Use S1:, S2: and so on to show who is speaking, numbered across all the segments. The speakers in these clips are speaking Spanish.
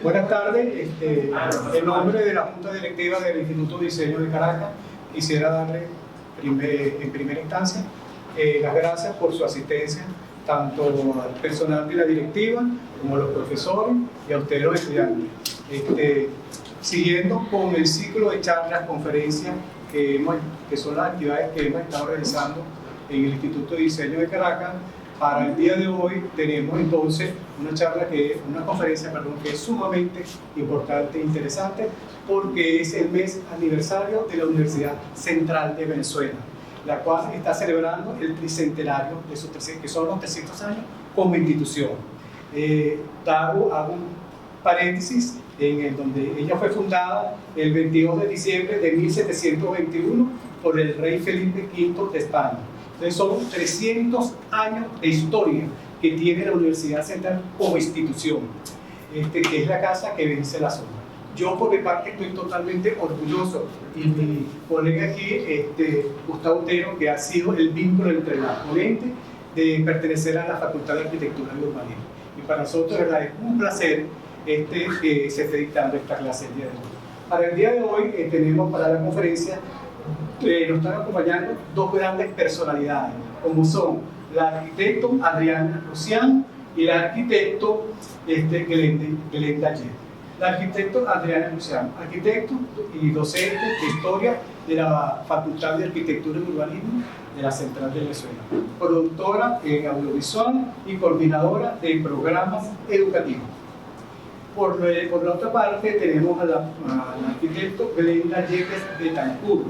S1: Buenas tardes. En nombre de la Junta Directiva del Instituto de Diseño de Caracas, quisiera darle en primera instancia las gracias por su asistencia, tanto al personal de la directiva como a los profesores y a ustedes los estudiantes. Siguiendo con el ciclo de charlas, conferencias, que son las actividades que hemos estado realizando en el Instituto de Diseño de Caracas, para el día de hoy tenemos entonces una conferencia que es sumamente importante e interesante, porque es el mes aniversario de la Universidad Central de Venezuela, la cual está celebrando el tricentenario de sus 300, que son los 300 años como institución. Hago un paréntesis en donde ella fue fundada el 22 de diciembre de 1721 por el rey Felipe V de España. Entonces son 300 años de historia que tiene la Universidad Central como institución, que es la casa que vence la zona. Yo por mi parte estoy totalmente orgulloso, y mi colega aquí, Gustavo Otero, que ha sido el vínculo entre la ponente de pertenecer a la Facultad de Arquitectura y Urbanismo. Y para nosotros es un placer que se esté dictando esta clase el día de hoy. Para el día de hoy tenemos para la conferencia, nos están acompañando dos grandes personalidades, como son la arquitecto Adriana Lucián y el arquitecto Glenda Yer. La arquitecto Adriana Lucián, arquitecto y docente de historia de la Facultad de Arquitectura y Urbanismo de la Central de Venezuela, productora en audiovisual y coordinadora de programas educativos. Por la otra parte tenemos al arquitecto Glenda Yer de Tancur,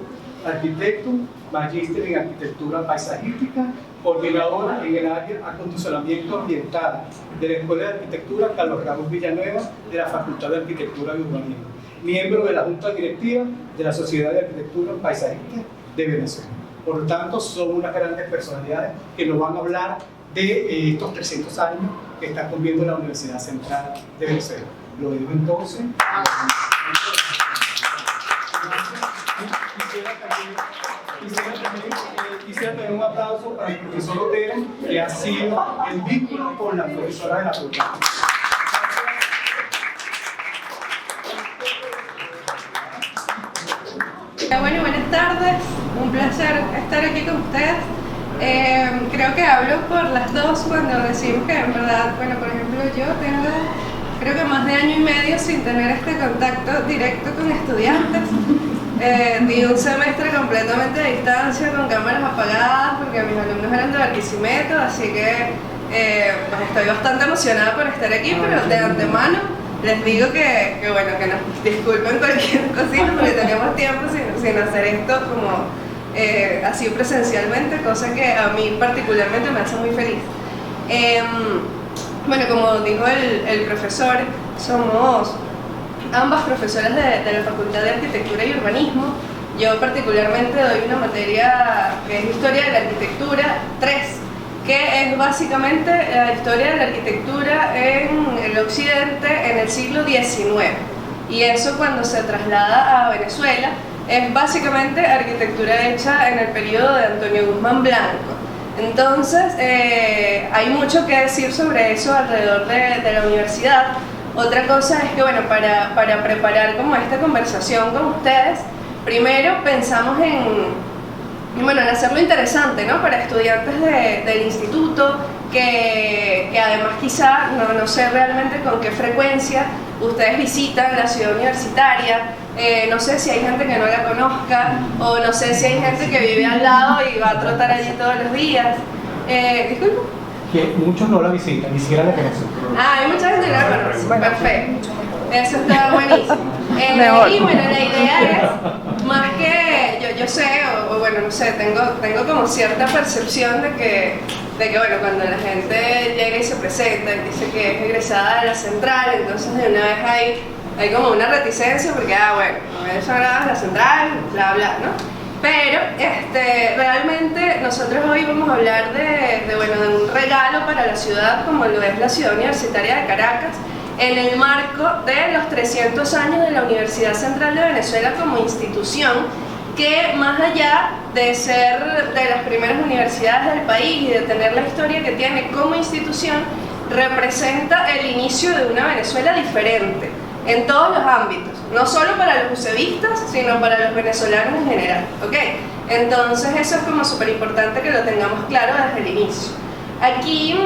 S1: arquitecto, magíster en arquitectura paisajística, coordinadora en el área de acondicionamiento ambiental de la Escuela de Arquitectura Carlos Ramos Villanueva de la Facultad de Arquitectura y Urbanismo, miembro de la Junta Directiva de la Sociedad de Arquitectura Paisajística de Venezuela. Por lo tanto, son unas grandes personalidades que nos van a hablar de estos 300 años que está cumpliendo la Universidad Central de Venezuela. Lo digo entonces. Quisiera tener un aplauso para el profesor Otero, que ha sido el vínculo con la profesora de la facultad.
S2: Bueno, buenas tardes, un placer estar aquí con ustedes. Creo que hablo por las dos cuando decimos que en verdad, bueno, por ejemplo, yo tengo creo que más de año y medio sin tener este contacto directo con estudiantes. Di un semestre completamente a distancia con cámaras apagadas porque mis alumnos eran de Barquisimeto, así que pues estoy bastante emocionada por estar aquí, pero de antemano les digo que nos disculpen cualquier cosita porque tenemos tiempo sin hacer esto como así presencialmente, cosa que a mí particularmente me hace muy feliz. Bueno, como dijo el profesor, somos ambas profesoras de la Facultad de Arquitectura y Urbanismo. Yo particularmente doy una materia que es Historia de la Arquitectura 3, que es básicamente la historia de la arquitectura en el occidente en el siglo XIX. Y eso, cuando se traslada a Venezuela, es básicamente arquitectura hecha en el periodo de Antonio Guzmán Blanco. Entonces, hay mucho que decir sobre eso alrededor de la universidad. Otra cosa es que, bueno, para preparar como esta conversación con ustedes, primero pensamos en hacerlo interesante, ¿no? Para estudiantes del instituto, que además quizá, no sé realmente con qué frecuencia ustedes visitan la ciudad universitaria, no sé si hay gente que no la conozca, o no sé si hay gente que vive al lado y va a trotar allí todos los días. ¿Disculpa?
S1: Que muchos no la visitan, ni siquiera la conocen.
S2: Hay mucha gente que no la conoce, perfecto. Eso está buenísimo. Y bueno, la idea es, más que yo sé, o bueno, no sé, tengo como cierta percepción de que bueno, cuando la gente llega y se presenta y dice que es egresada de la Central, entonces de una vez hay como una reticencia porque, bueno, eso ahora es la Central, bla, bla, ¿no? Pero realmente nosotros hoy vamos a hablar de un regalo para la ciudad como lo es la Ciudad Universitaria de Caracas, en el marco de los 300 años de la Universidad Central de Venezuela como institución, que más allá de ser de las primeras universidades del país y de tener la historia que tiene como institución, representa el inicio de una Venezuela diferente en todos los ámbitos, no solo para los usevistas, sino para los venezolanos en general, ¿ok? Entonces eso es como súper importante que lo tengamos claro desde el inicio. Aquí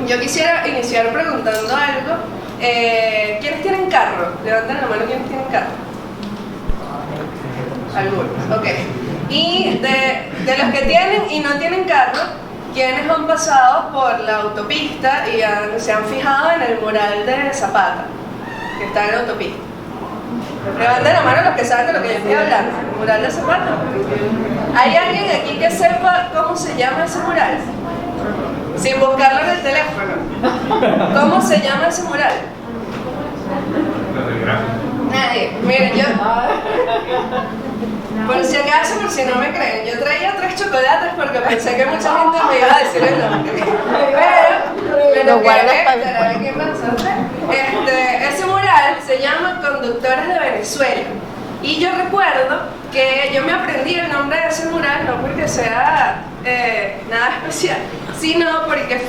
S2: yo quisiera iniciar preguntando algo. ¿Quiénes tienen carro? Levanten la mano, ¿quiénes tienen carro? Algunos, ok. Y de los que tienen y no tienen carro, ¿quiénes han pasado por la autopista y se han fijado en el mural de Zapata, que está en la autopista? Levanten la mano los que saben de lo que yo estoy hablando. ¿El mural de Zapata? ¿Hay alguien aquí que sepa cómo se llama ese mural? Sin buscarlo en el teléfono. ¿Cómo se llama ese mural? Nadie. Miren, yo... Por si acaso, por si no me creen, yo traía 3 chocolates porque pensé que mucha gente me iba a decir el nombre. Pero ese mural se llama Conductores de Venezuela. Y yo recuerdo que yo me aprendí el nombre de ese mural no porque sea nada especial, sino porque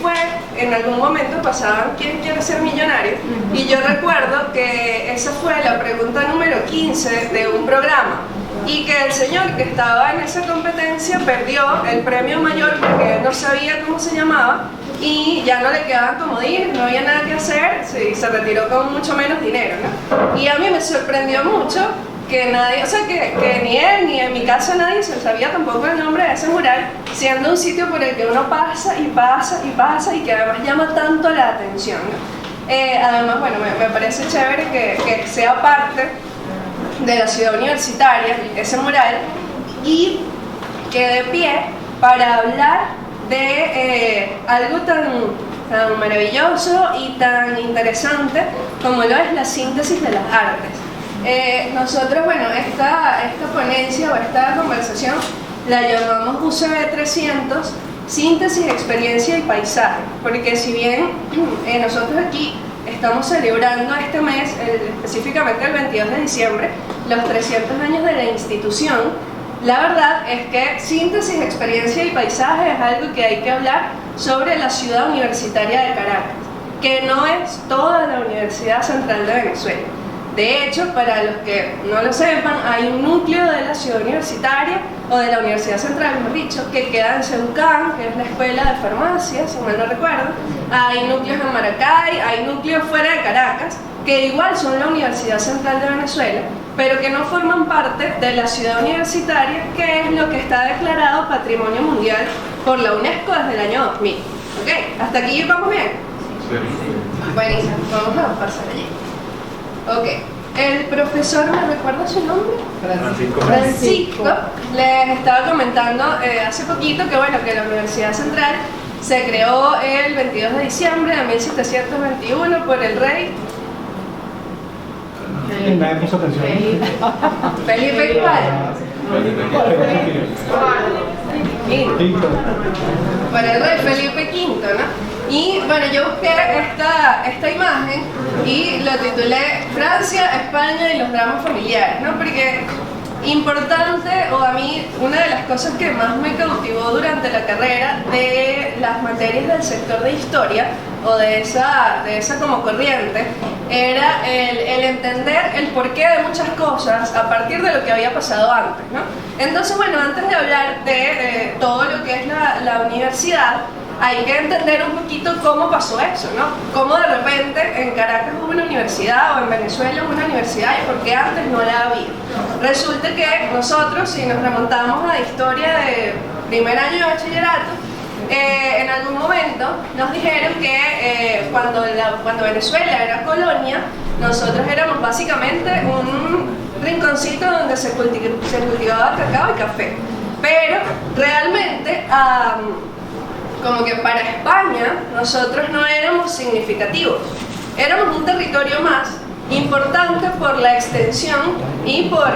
S2: en algún momento pasaban ¿Quién quiere ser millonario? Y yo recuerdo que esa fue la pregunta número 15 de un programa. Y que el señor que estaba en esa competencia perdió el premio mayor porque él no sabía cómo se llamaba y ya no le quedaban comodines, no había nada que hacer, se retiró con mucho menos dinero, ¿no? Y a mí me sorprendió mucho que nadie, o sea, que ni él ni en mi caso nadie se sabía tampoco el nombre de ese mural, siendo un sitio por el que uno pasa y pasa y pasa y que además llama tanto la atención, ¿no? Además, bueno, me parece chévere que sea parte de la ciudad universitaria, ese mural, y que de pie para hablar de algo tan maravilloso y tan interesante como lo es la síntesis de las artes. Nosotros, bueno, esta ponencia o esta conversación la llamamos UCB 300, Síntesis, Experiencia y Paisaje, porque si bien nosotros aquí estamos celebrando este mes, específicamente el 22 de diciembre, los 300 años de la institución, la verdad es que síntesis, experiencia y paisaje es algo que hay que hablar sobre la ciudad universitaria de Caracas, que no es toda la Universidad Central de Venezuela. De hecho, para los que no lo sepan, hay un núcleo de la ciudad universitaria, o de la Universidad Central, mejor dicho, que queda en Ceucán, que es la escuela de farmacia, si mal no recuerdo. Hay núcleos en Maracay, hay núcleos fuera de Caracas, que igual son la Universidad Central de Venezuela, pero que no forman parte de la ciudad universitaria, que es lo que está declarado Patrimonio Mundial por la UNESCO desde el año 2000. ¿Ok? ¿Hasta aquí vamos bien? Sí. Buenísimo, vamos a pasar allí. Ok, el profesor, ¿me recuerda su nombre? Francisco. Les estaba comentando hace poquito que bueno, que la Universidad Central se creó el 22 de diciembre de 1721 por el rey Felipe V. Por el rey Felipe V, ¿no? Y bueno, yo busqué esta imagen y lo titulé Francia, España y los dramas familiares, ¿no? Porque importante, o a mí una de las cosas que más me cautivó durante la carrera de las materias del sector de historia o de esa como corriente era el entender el porqué de muchas cosas a partir de lo que había pasado antes, ¿no? Entonces, bueno, antes de hablar de todo lo que es la universidad, hay que entender un poquito cómo pasó eso, ¿no? Cómo de repente en Caracas hubo una universidad o en Venezuela hubo una universidad y por qué antes no la había. Resulta que nosotros, si nos remontamos a la historia de primer año de bachillerato, en algún momento nos dijeron que cuando Venezuela era colonia, nosotros éramos básicamente un rinconcito donde se cultivaba cacao y café. Pero realmente, como que para España, nosotros no éramos significativos. Éramos un territorio más importante por la extensión y por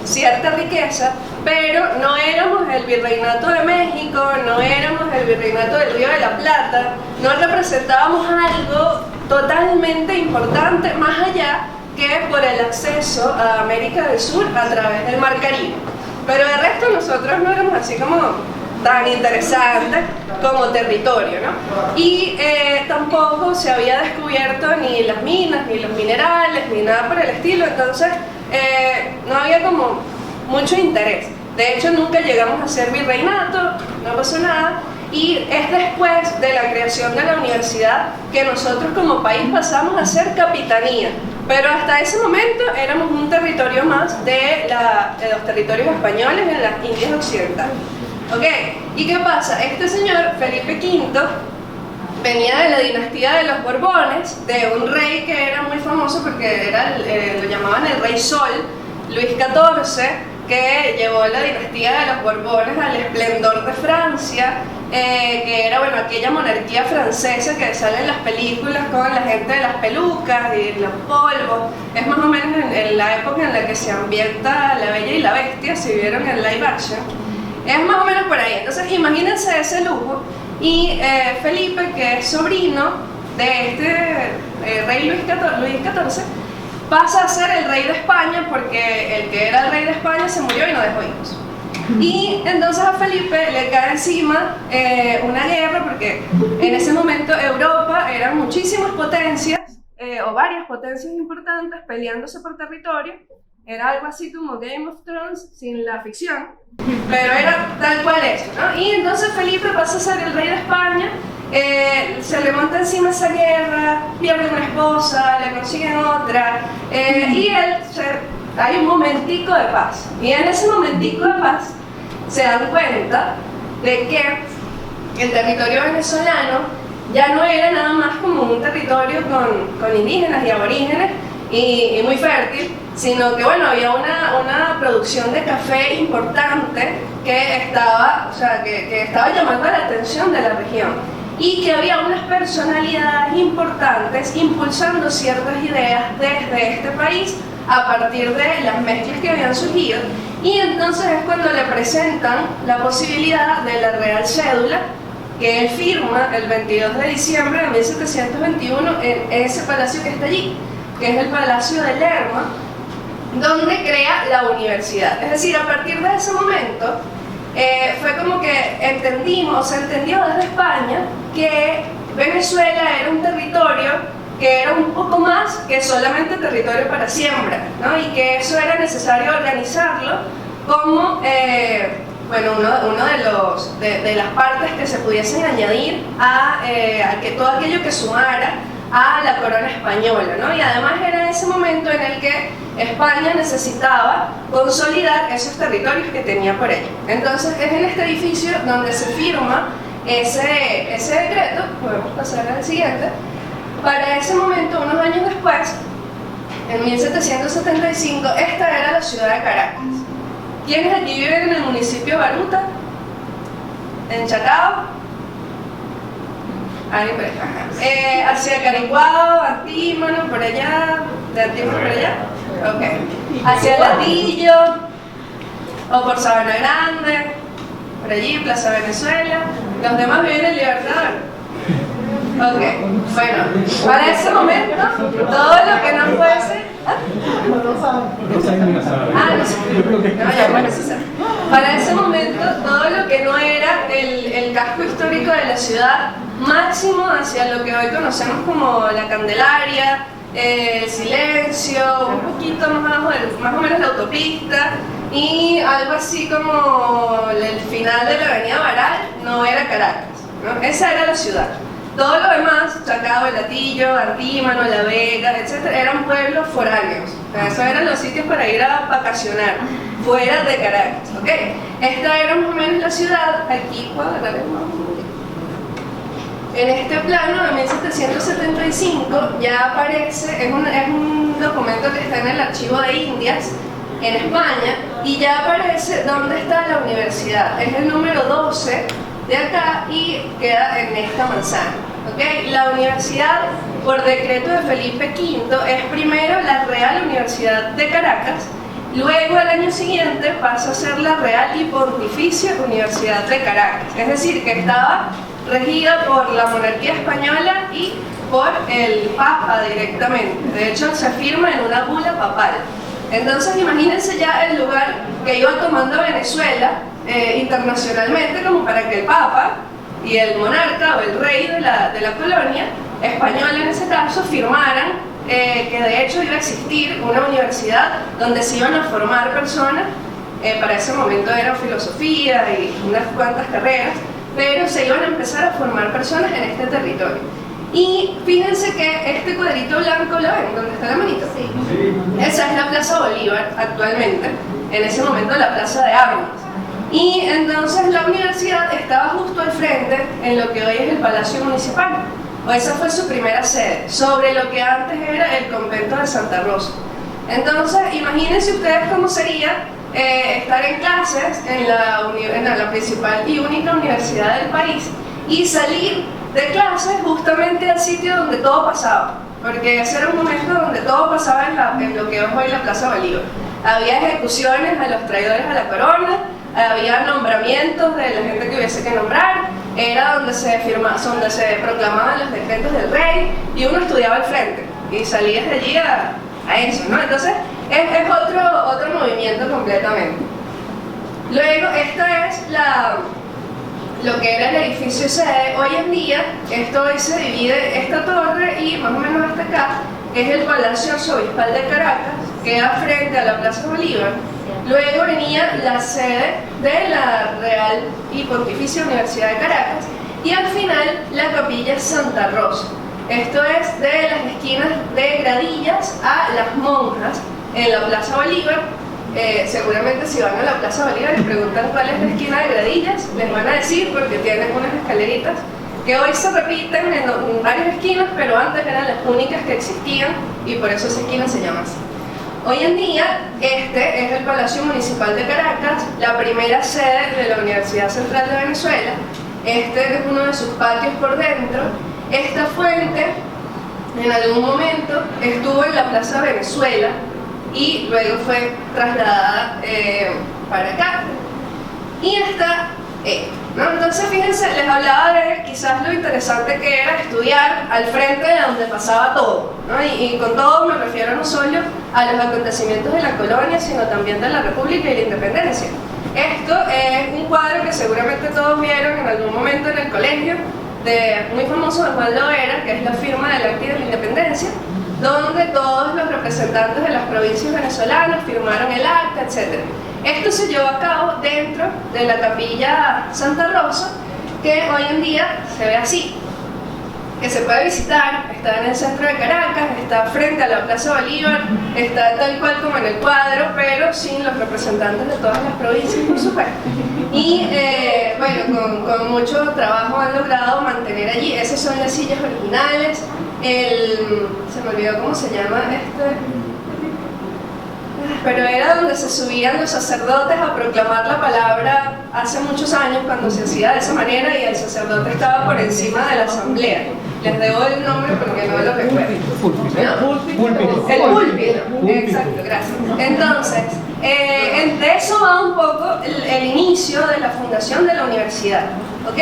S2: cierta riqueza, pero no éramos el Virreinato de México, no éramos el Virreinato del Río de la Plata, no representábamos algo totalmente importante más allá que por el acceso a América del Sur a través del Mar Caribe. Pero de resto nosotros no éramos así como tan interesante como territorio, ¿no? Y tampoco se había descubierto ni las minas, ni los minerales, ni nada por el estilo, entonces no había como mucho interés. De hecho, nunca llegamos a ser virreinato, no pasó nada, y es después de la creación de la universidad que nosotros como país pasamos a ser capitanía. Pero hasta ese momento éramos un territorio más de los territorios españoles en las Indias Occidentales. ¿Ok? ¿Y qué pasa? Este señor, Felipe V, venía de la dinastía de los Borbones, de un rey que era muy famoso porque era lo llamaban el Rey Sol, Luis XIV, que llevó la dinastía de los Borbones al esplendor de Francia, que era, bueno, aquella monarquía francesa que sale en las películas con la gente de las pelucas y los polvos. Es más o menos en la época en la que se ambienta La Bella y la Bestia, si vieron el live action. Es más o menos por ahí. Entonces imagínense ese lujo. Y Felipe, que es sobrino de este rey Luis XIV, pasa a ser el rey de España porque el que era el rey de España se murió y no dejó hijos. Y entonces a Felipe le cae encima una guerra porque en ese momento Europa eran muchísimas potencias o varias potencias importantes peleándose por territorio. Era algo así como Game of Thrones sin la ficción, pero era tal cual eso, ¿no? Y entonces Felipe pasa a ser el rey de España. Se le monta encima esa guerra, pierde una esposa, le consiguen otra, y hay un momentico de paz. Y en ese momentico de paz se dan cuenta de que el territorio venezolano ya no era nada más como un territorio con indígenas y aborígenes y muy fértil, sino que bueno, había una producción de café importante que estaba llamando la atención de la región. Y que había unas personalidades importantes impulsando ciertas ideas desde este país a partir de las mezclas que habían surgido, y entonces es cuando le presentan la posibilidad de la Real Cédula que él firma el 22 de diciembre de 1721 en ese palacio que está allí, que es el Palacio de Lerma, donde crea la universidad. Es decir, a partir de ese momento fue como que se entendió desde España que Venezuela era un territorio que era un poco más que solamente territorio para siembra, ¿no? Y que eso era necesario organizarlo como uno de las partes que se pudiesen añadir a que todo aquello que sumara a la corona española, ¿no? Y además era ese momento en el que España necesitaba consolidar esos territorios que tenía por ello. Entonces es en este edificio donde se firma ese decreto. Podemos pasar al siguiente. Para ese momento, unos años después, en 1775, esta era la ciudad de Caracas. ¿Quiénes aquí viven en el municipio de Baruta? ¿En Chacao? Hacia Caricuao, Antímano, por allá, de Antímano por allá, ok. Hacia Latillo, o por Sabana Grande, por allí, Plaza Venezuela. Los demás viven en Libertador. Ok, bueno, para ese momento, todo lo que no fuese... Para ese momento, todo lo que no era el casco histórico de la ciudad, máximo hacia lo que hoy conocemos como la Candelaria, el Silencio, un poquito más abajo, más o menos la autopista, y algo así como el final de la avenida Baral, no era Caracas, ¿no? Esa era la ciudad. Todo lo demás, Chacao, El Latillo, Antímano, La Vega, etc., eran pueblos foráneos. O sea, esos eran los sitios para ir a vacacionar, fuera de Caracas, ¿ok? Esta era más o menos la ciudad. Aquí puedo agarrar el mapa. En este plano de 1775 ya aparece, es un documento que está en el Archivo de Indias, en España, y ya aparece dónde está la universidad. Es el número 12 de acá y queda en esta manzana, ¿okay? La universidad, por decreto de Felipe V, es primero la Real Universidad de Caracas, luego al año siguiente pasa a ser la Real y Pontificia Universidad de Caracas, es decir, que estaba regida por la monarquía española y por el Papa directamente. De hecho, se firma en una bula papal. Entonces imagínense ya el lugar que iba tomando Venezuela internacionalmente como para que el Papa y el monarca o el rey de la colonia española en ese caso firmaran que de hecho iba a existir una universidad donde se iban a formar personas. Para ese momento era filosofía y unas cuantas carreras, pero se iban a empezar a formar personas en este territorio. Y fíjense que este cuadrito blanco, ¿lo ven? ¿Dónde está la manito? Sí. Esa es la Plaza Bolívar actualmente, en ese momento la Plaza de Armas. Y entonces la universidad estaba justo al frente en lo que hoy es el Palacio Municipal. O esa fue su primera sede, sobre lo que antes era el convento de Santa Rosa. Entonces, imagínense ustedes cómo sería estar en clases en la principal y única universidad del país y salir de clases justamente al sitio donde todo pasaba, porque ese era un momento donde todo pasaba en lo que es hoy la Plaza Bolívar. Había ejecuciones a los traidores a la corona, había nombramientos de la gente que hubiese que nombrar, era donde se proclamaban los decretos del rey y uno estudiaba al frente y salías de allí a eso, ¿no? Entonces es otro movimiento completamente. Luego esta es lo que era el edificio sede. Hoy en día esto hoy se divide, esta torre y más o menos hasta acá es el Palacio Arzobispal de Caracas, queda frente a la Plaza Bolívar. Luego venía la sede de la Real y Pontificia Universidad de Caracas y al final la Capilla Santa Rosa. Esto es de las esquinas de Gradillas a Las Monjas en la Plaza Bolívar. Seguramente si van a la Plaza Bolívar y preguntan cuál es la esquina de Gradillas, les van a decir porque tienen unas escaleritas que hoy se repiten en varias esquinas, pero antes eran las únicas que existían y por eso esa esquina se llama así. Hoy en día, este es el Palacio Municipal de Caracas, la primera sede de la Universidad Central de Venezuela. Este es uno de sus patios por dentro. Esta fuente, en algún momento, estuvo en la Plaza Venezuela y luego fue trasladada para acá. Y esta, ¿no? Entonces, fíjense, les hablaba de quizás lo interesante que era estudiar al frente de donde pasaba todo, ¿no? Y con todo me refiero no solo a los acontecimientos de la colonia, sino también de la República y la Independencia. Esto es un cuadro que seguramente todos vieron en algún momento en el colegio, muy famoso de Juan Lovera, que es la firma del Acta de la Independencia, donde todos los representantes de las provincias venezolanas firmaron el acta, etc. Esto se llevó a cabo dentro de la Capilla Santa Rosa, que hoy en día se ve así, que se puede visitar, está en el centro de Caracas, está frente a la Plaza Bolívar, está tal cual como en el cuadro, pero sin los representantes de todas las provincias, por supuesto. Y bueno, con mucho trabajo han logrado mantener allí, esas son las sillas originales, se me olvidó cómo se llama pero era donde se subían los sacerdotes a proclamar la palabra hace muchos años cuando se hacía de esa manera y el sacerdote estaba por encima de la asamblea. Les debo el nombre porque no lo recuerdo. ¿No? El púlpito. Exacto, gracias. Entonces, de eso va un poco el inicio de la fundación de la universidad. ¿Ok?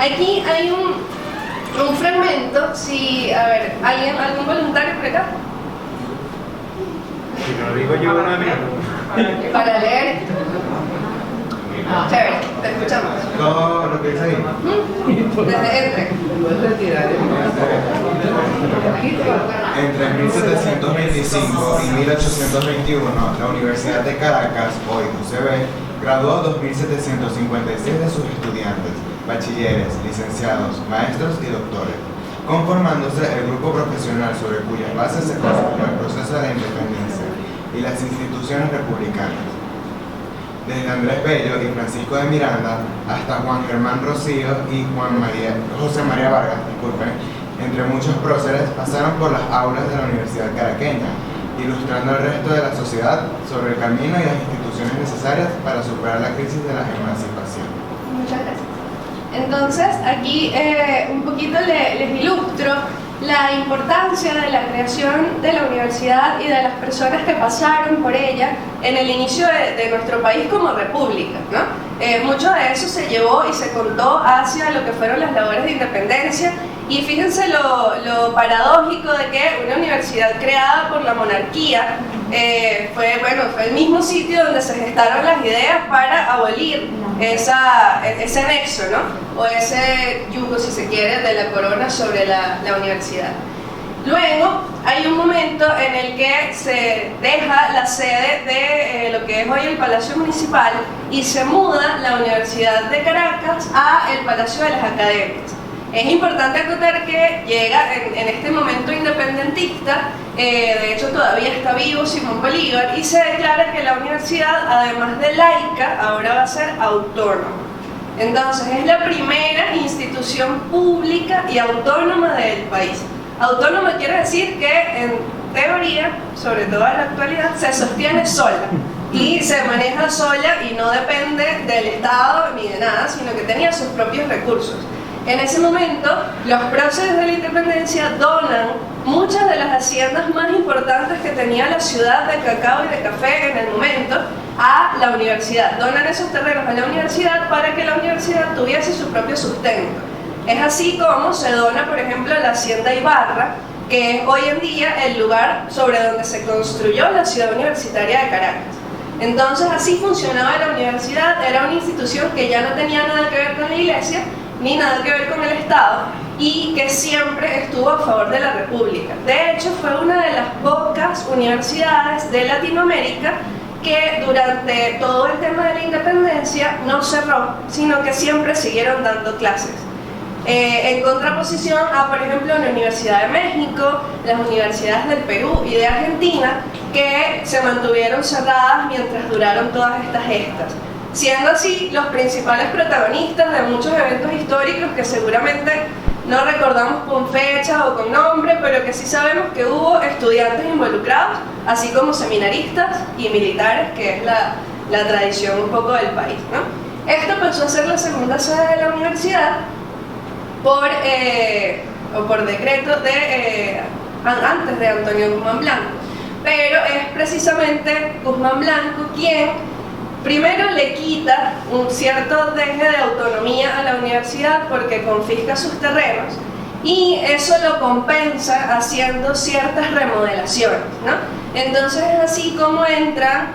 S2: Aquí hay un fragmento, si, a ver, ¿algún voluntario por acá?
S3: Si no lo digo yo, una mía.
S2: Para leer esto. Chévere, te escuchamos.
S3: Todo lo que dice ahí.
S2: Desde
S3: Entre 1725 y 1821, la Universidad de Caracas, hoy UCB, graduó 2.756 de sus estudiantes, bachilleres, licenciados, maestros y doctores, conformándose el grupo profesional sobre cuyas bases se construyó el proceso de la independencia y las instituciones republicanas. Desde Andrés Bello y Francisco de Miranda hasta Juan Germán Rocío y José María Vargas, entre muchos próceres, pasaron por las aulas de la Universidad caraqueña, ilustrando al resto de la sociedad sobre el camino y las instituciones necesarias para superar la crisis de la emancipación.
S2: Muchas gracias. Entonces, aquí un poquito les ilustro la importancia de la creación de la universidad y de las personas que pasaron por ella en el inicio de nuestro país como república, ¿no? Mucho de eso se llevó y se contó hacia lo que fueron las labores de independencia Y fíjense lo paradójico de que una universidad creada por la monarquía fue el mismo sitio donde se gestaron las ideas para abolir ese anexo, ¿no? O ese yugo, si se quiere, de la corona sobre la universidad. Luego hay un momento en el que se deja la sede de lo que es hoy el Palacio Municipal y se muda la Universidad de Caracas a el Palacio de las Academias. Es importante acotar que llega en este momento independentista, de hecho todavía está vivo Simón Bolívar, y se declara que la universidad, además de laica, ahora va a ser autónoma. Entonces es la primera institución pública y autónoma del país. Autónoma quiere decir que en teoría, sobre todo en la actualidad, se sostiene sola y se maneja sola y no depende del Estado ni de nada, sino que tenía sus propios recursos. En ese momento, los próceres de la independencia donan muchas de las haciendas más importantes que tenía la ciudad de cacao y de café en el momento a la universidad. Donan esos terrenos a la universidad para que la universidad tuviese su propio sustento. Es así como se dona, por ejemplo, la hacienda Ibarra, que es hoy en día el lugar sobre donde se construyó la ciudad universitaria de Caracas. Entonces así funcionaba la universidad, era una institución que ya no tenía nada que ver con la iglesia, ni nada que ver con el Estado, y que siempre estuvo a favor de la República. De hecho, fue una de las pocas universidades de Latinoamérica que durante todo el tema de la independencia no cerró, sino que siempre siguieron dando clases. En contraposición a, por ejemplo, la Universidad de México, las universidades del Perú y de Argentina, que se mantuvieron cerradas mientras duraron todas estas gestas. Siendo así, los principales protagonistas de muchos eventos históricos que seguramente no recordamos con fecha o con nombre, pero que sí sabemos que hubo estudiantes involucrados, así como seminaristas y militares, que es la tradición un poco del país, ¿no? Esto pasó a ser la segunda sede de la universidad por decreto antes de Antonio Guzmán Blanco, pero es precisamente Guzmán Blanco quien primero le quita un cierto deje de autonomía a la universidad porque confisca sus terrenos y eso lo compensa haciendo ciertas remodelaciones, ¿no? Entonces es así como entran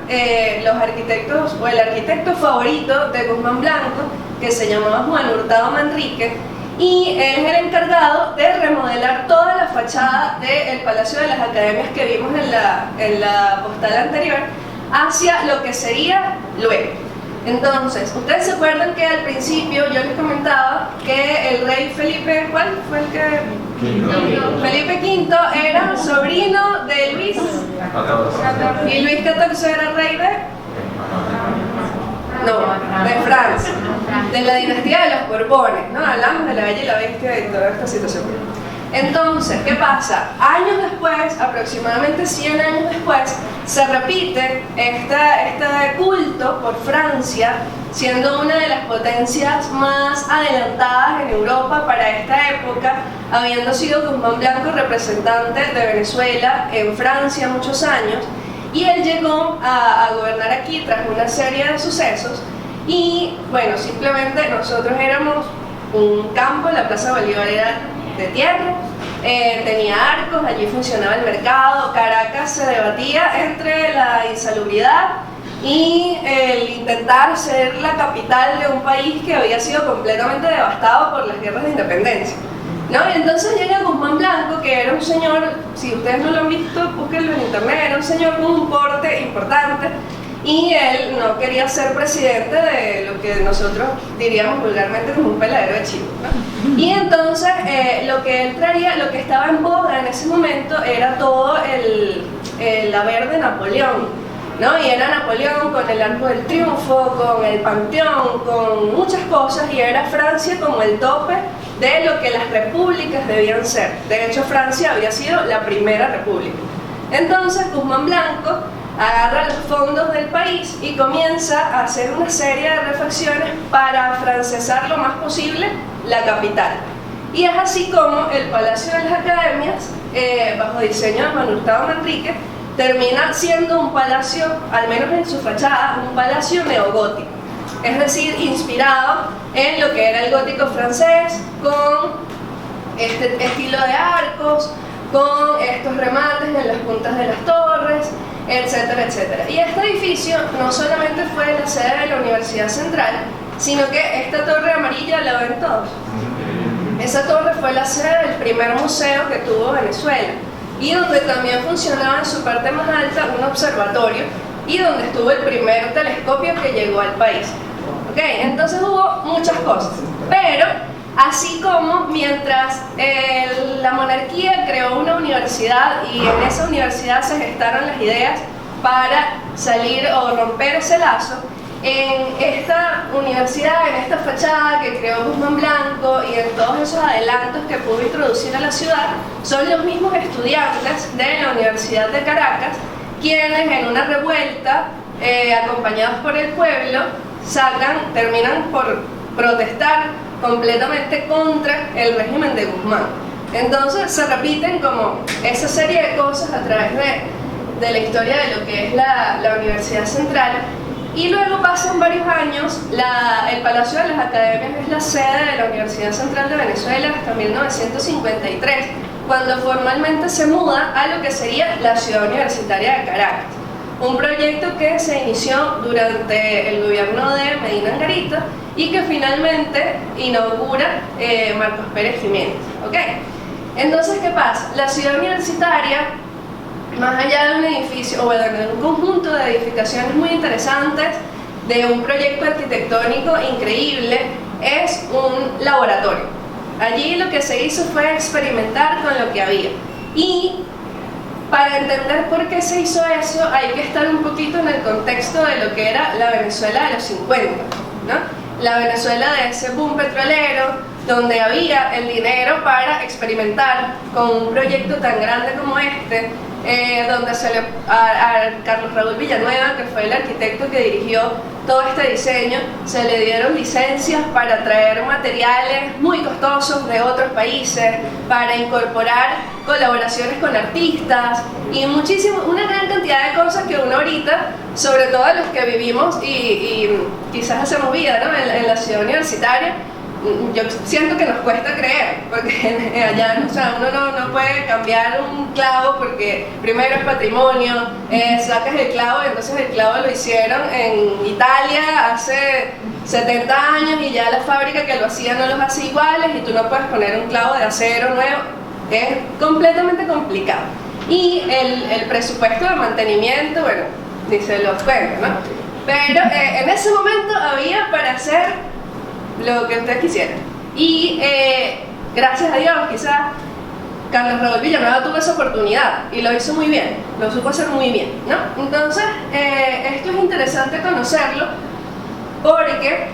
S2: los arquitectos, o el arquitecto favorito de Guzmán Blanco, que se llamaba Juan Hurtado Manrique, y él es el encargado de remodelar toda la fachada del Palacio de las Academias que vimos en la postal anterior, hacia lo que sería luego. Entonces, ustedes se acuerdan que al principio yo les comentaba que el rey Felipe, ¿cuál fue el que? Felipe V era sobrino de Luis y Luis XIV era rey de Francia, de la dinastía de los Borbones, ¿no? Hablamos de la Bella y la Bestia y toda esta situación. Entonces, ¿qué pasa? Años después, aproximadamente 100 años después, se repite este culto por Francia, siendo una de las potencias más adelantadas en Europa para esta época, habiendo sido Guzmán Blanco representante de Venezuela en Francia muchos años, y él llegó a gobernar aquí tras una serie de sucesos, y bueno, simplemente nosotros éramos un campo, la Plaza Bolívar era de tierra, tenía arcos, allí funcionaba el mercado. Caracas se debatía entre la insalubridad y el intentar ser la capital de un país que había sido completamente devastado por las guerras de independencia, ¿no? Y entonces llega Guzmán Blanco, que era un señor, si ustedes no lo han visto, búsquenlo en internet, era un señor con un porte importante, y él no quería ser presidente de lo que nosotros diríamos vulgarmente como un peladero de chivo, ¿no? Y entonces lo que él traía, lo que estaba en boga en ese momento era todo el haber de Napoleón, ¿no? Y era Napoleón con el Arco del Triunfo, con el Panteón, con muchas cosas, y era Francia como el tope de lo que las repúblicas debían ser. De hecho, Francia había sido la primera república. Entonces Guzmán Blanco agarra los fondos del país y comienza a hacer una serie de refacciones para afrancesar lo más posible la capital. Y es así como el Palacio de las Academias, bajo diseño de Juan Hurtado Manrique, termina siendo un palacio, al menos en su fachada, un palacio neogótico. Es decir, inspirado en lo que era el gótico francés, con este estilo de arcos, con estos remates en las puntas de las torres, etcétera, etcétera. Y este edificio no solamente fue la sede de la Universidad Central, sino que esta torre amarilla la ven todos. Esa torre fue la sede del primer museo que tuvo Venezuela y donde también funcionaba en su parte más alta un observatorio y donde estuvo el primer telescopio que llegó al país. ¿Okay? Entonces hubo muchas cosas, pero así como mientras la monarquía creó una universidad y en esa universidad se gestaron las ideas para salir o romper ese lazo, en esta universidad, en esta fachada que creó Guzmán Blanco y en todos esos adelantos que pudo introducir a la ciudad, son los mismos estudiantes de la Universidad de Caracas quienes en una revuelta, acompañados por el pueblo, terminan por protestar completamente contra el régimen de Guzmán. Entonces se repiten como esa serie de cosas a través de la historia de lo que es la Universidad Central. Y luego pasan varios años, el Palacio de las Academias es la sede de la Universidad Central de Venezuela hasta 1953, cuando formalmente se muda a lo que sería la Ciudad Universitaria de Caracas. Un proyecto que se inició durante el gobierno de Medina Angarita y que finalmente inaugura Marcos Pérez Jiménez. ¿Okay? Entonces, ¿qué pasa? La Ciudad Universitaria, más allá de un edificio, o de un conjunto de edificaciones muy interesantes, de un proyecto arquitectónico increíble, es un laboratorio. Allí lo que se hizo fue experimentar con lo que había. Y para entender por qué se hizo eso, hay que estar un poquito en el contexto de lo que era la Venezuela de los 50, ¿no? La Venezuela de ese boom petrolero, donde había el dinero para experimentar con un proyecto tan grande como este, donde a Carlos Raúl Villanueva, que fue el arquitecto que dirigió todo este diseño, se le dieron licencias para traer materiales muy costosos de otros países, para incorporar colaboraciones con artistas y una gran cantidad de cosas que uno ahorita, sobre todo los que vivimos y quizás hacemos vida, ¿no? en la ciudad universitaria, yo siento que nos cuesta creer, porque allá o sea, uno no puede cambiar un clavo porque primero es patrimonio, sacas el clavo y entonces el clavo lo hicieron en Italia hace 70 años y ya la fábrica que lo hacía no los hace iguales y tú no puedes poner un clavo de acero nuevo, es completamente complicado. Y el presupuesto de mantenimiento, bueno, ni se los cuento, ¿no? Pero en ese momento había para hacer lo que ustedes quisieran. Y gracias a Dios, quizás Carlos Raúl Villanueva tuvo esa oportunidad y lo hizo muy bien, lo supo hacer muy bien, ¿no? Entonces, esto es interesante conocerlo porque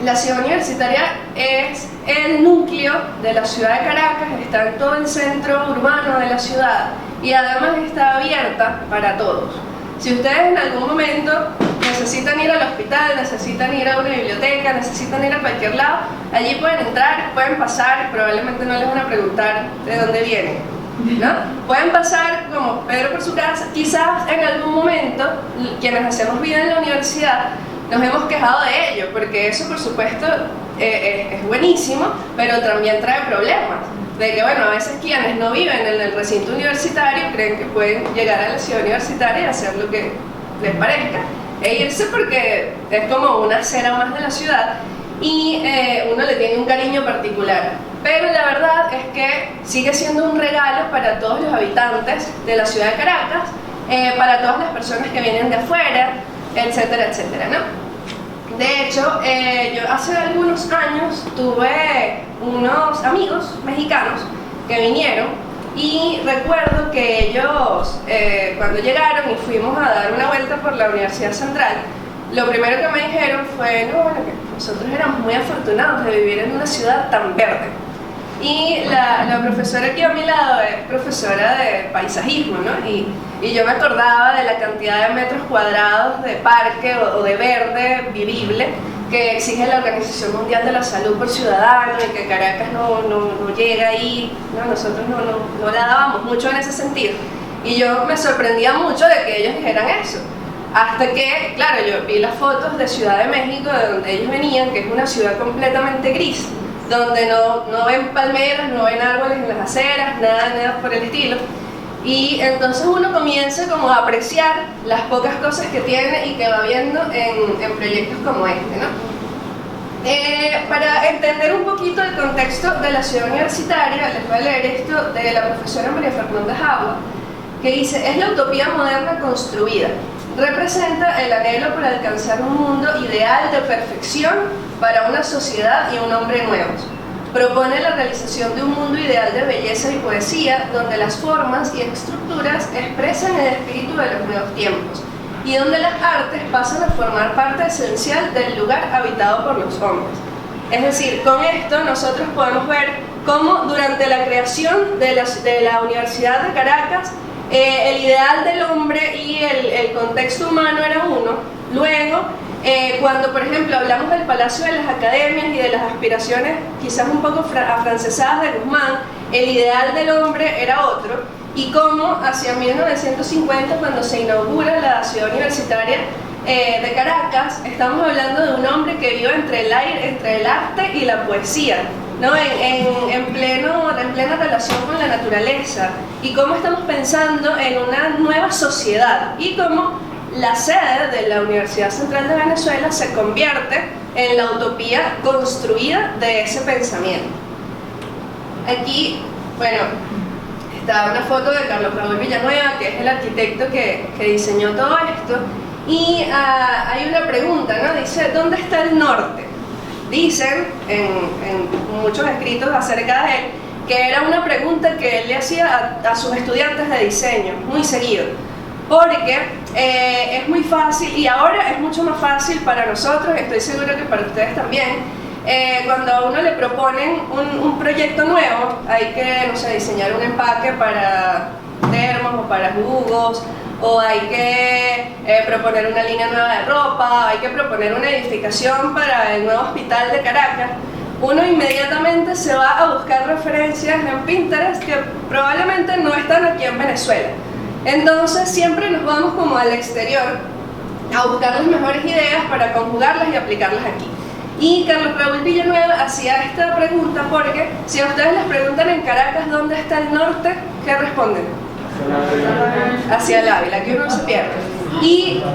S2: la ciudad universitaria es el núcleo de la ciudad de Caracas, está en todo el centro urbano de la ciudad y además está abierta para todos. Si ustedes en algún momento necesitan ir al hospital, necesitan ir a una biblioteca, necesitan ir a cualquier lado, allí pueden entrar, pueden pasar, probablemente no les van a preguntar de dónde vienen, ¿no? Pueden pasar como Pedro por su casa, quizás en algún momento, quienes hacemos vida en la universidad, nos hemos quejado de ello, porque eso por supuesto es buenísimo, pero también trae problemas. De que, bueno, a veces quienes no viven en el recinto universitario creen que pueden llegar a la ciudad universitaria y hacer lo que les parezca e irse porque es como una acera más de la ciudad y uno le tiene un cariño particular. Pero la verdad es que sigue siendo un regalo para todos los habitantes de la ciudad de Caracas, para todas las personas que vienen de afuera, etcétera, etcétera, ¿no? De hecho, yo hace algunos años tuve unos amigos mexicanos que vinieron y recuerdo que ellos, cuando llegaron y fuimos a dar una vuelta por la Universidad Central, lo primero que me dijeron fue, no, bueno, que nosotros éramos muy afortunados de vivir en una ciudad tan verde. Y la profesora aquí a mi lado es profesora de paisajismo, ¿no? Y yo me acordaba de la cantidad de metros cuadrados de parque o de verde vivible que exige la Organización Mundial de la Salud por ciudadano y que Caracas no llega ahí, ¿no? Nosotros no la dábamos mucho en ese sentido. Y yo me sorprendía mucho de que ellos dijeran eso. Hasta que, claro, yo vi las fotos de Ciudad de México, de donde ellos venían, que es una ciudad completamente gris. donde no ven palmeras, no ven árboles en las aceras, nada por el estilo. Y entonces uno comienza como a apreciar las pocas cosas que tiene y que va viendo en proyectos como este, ¿no? Para entender un poquito el contexto de la ciudad universitaria, les voy a leer esto de la profesora María Fernanda Jagua, que dice: es la utopía moderna construida. Representa el anhelo por alcanzar un mundo ideal de perfección para una sociedad y un hombre nuevos. Propone la realización de un mundo ideal de belleza y poesía, donde las formas y estructuras expresan el espíritu de los nuevos tiempos, y donde las artes pasan a formar parte esencial del lugar habitado por los hombres. Es decir, con esto nosotros podemos ver cómo durante la creación de la Universidad de Caracas, el ideal del hombre y el contexto humano era uno. Luego, cuando por ejemplo hablamos del Palacio de las Academias y de las aspiraciones quizás un poco afrancesadas de Guzmán, el ideal del hombre era otro, y cómo hacia 1950, cuando se inaugura la ciudad universitaria de Caracas, estamos hablando de un hombre que vive entre el arte y la poesía, ¿no? en plena relación con la naturaleza, y cómo estamos pensando en una nueva sociedad, y cómo la sede de la Universidad Central de Venezuela se convierte en la utopía construida de ese pensamiento. Aquí, bueno, está una foto de Carlos Raúl Villanueva, que es el arquitecto que diseñó todo esto, y hay una pregunta, ¿no? Dice: ¿dónde está el norte? Dicen en muchos escritos acerca de él que era una pregunta que él le hacía a sus estudiantes de diseño muy seguido, porque es muy fácil, y ahora es mucho más fácil para nosotros, estoy seguro que para ustedes también, cuando a uno le proponen un proyecto nuevo, hay que, no sé, diseñar un empaque para termos o para jugos, o hay que proponer una línea nueva de ropa, hay que proponer una edificación para el nuevo hospital de Caracas. Uno inmediatamente se va a buscar referencias en Pinterest que probablemente no están aquí en Venezuela. Entonces siempre nos vamos como al exterior a buscar las mejores ideas para conjugarlas y aplicarlas aquí. Y Carlos Raúl Villanueva hacía esta pregunta porque si a ustedes les preguntan en Caracas dónde está el norte, ¿qué responden? Hacia el Ávila, que uno se pierde.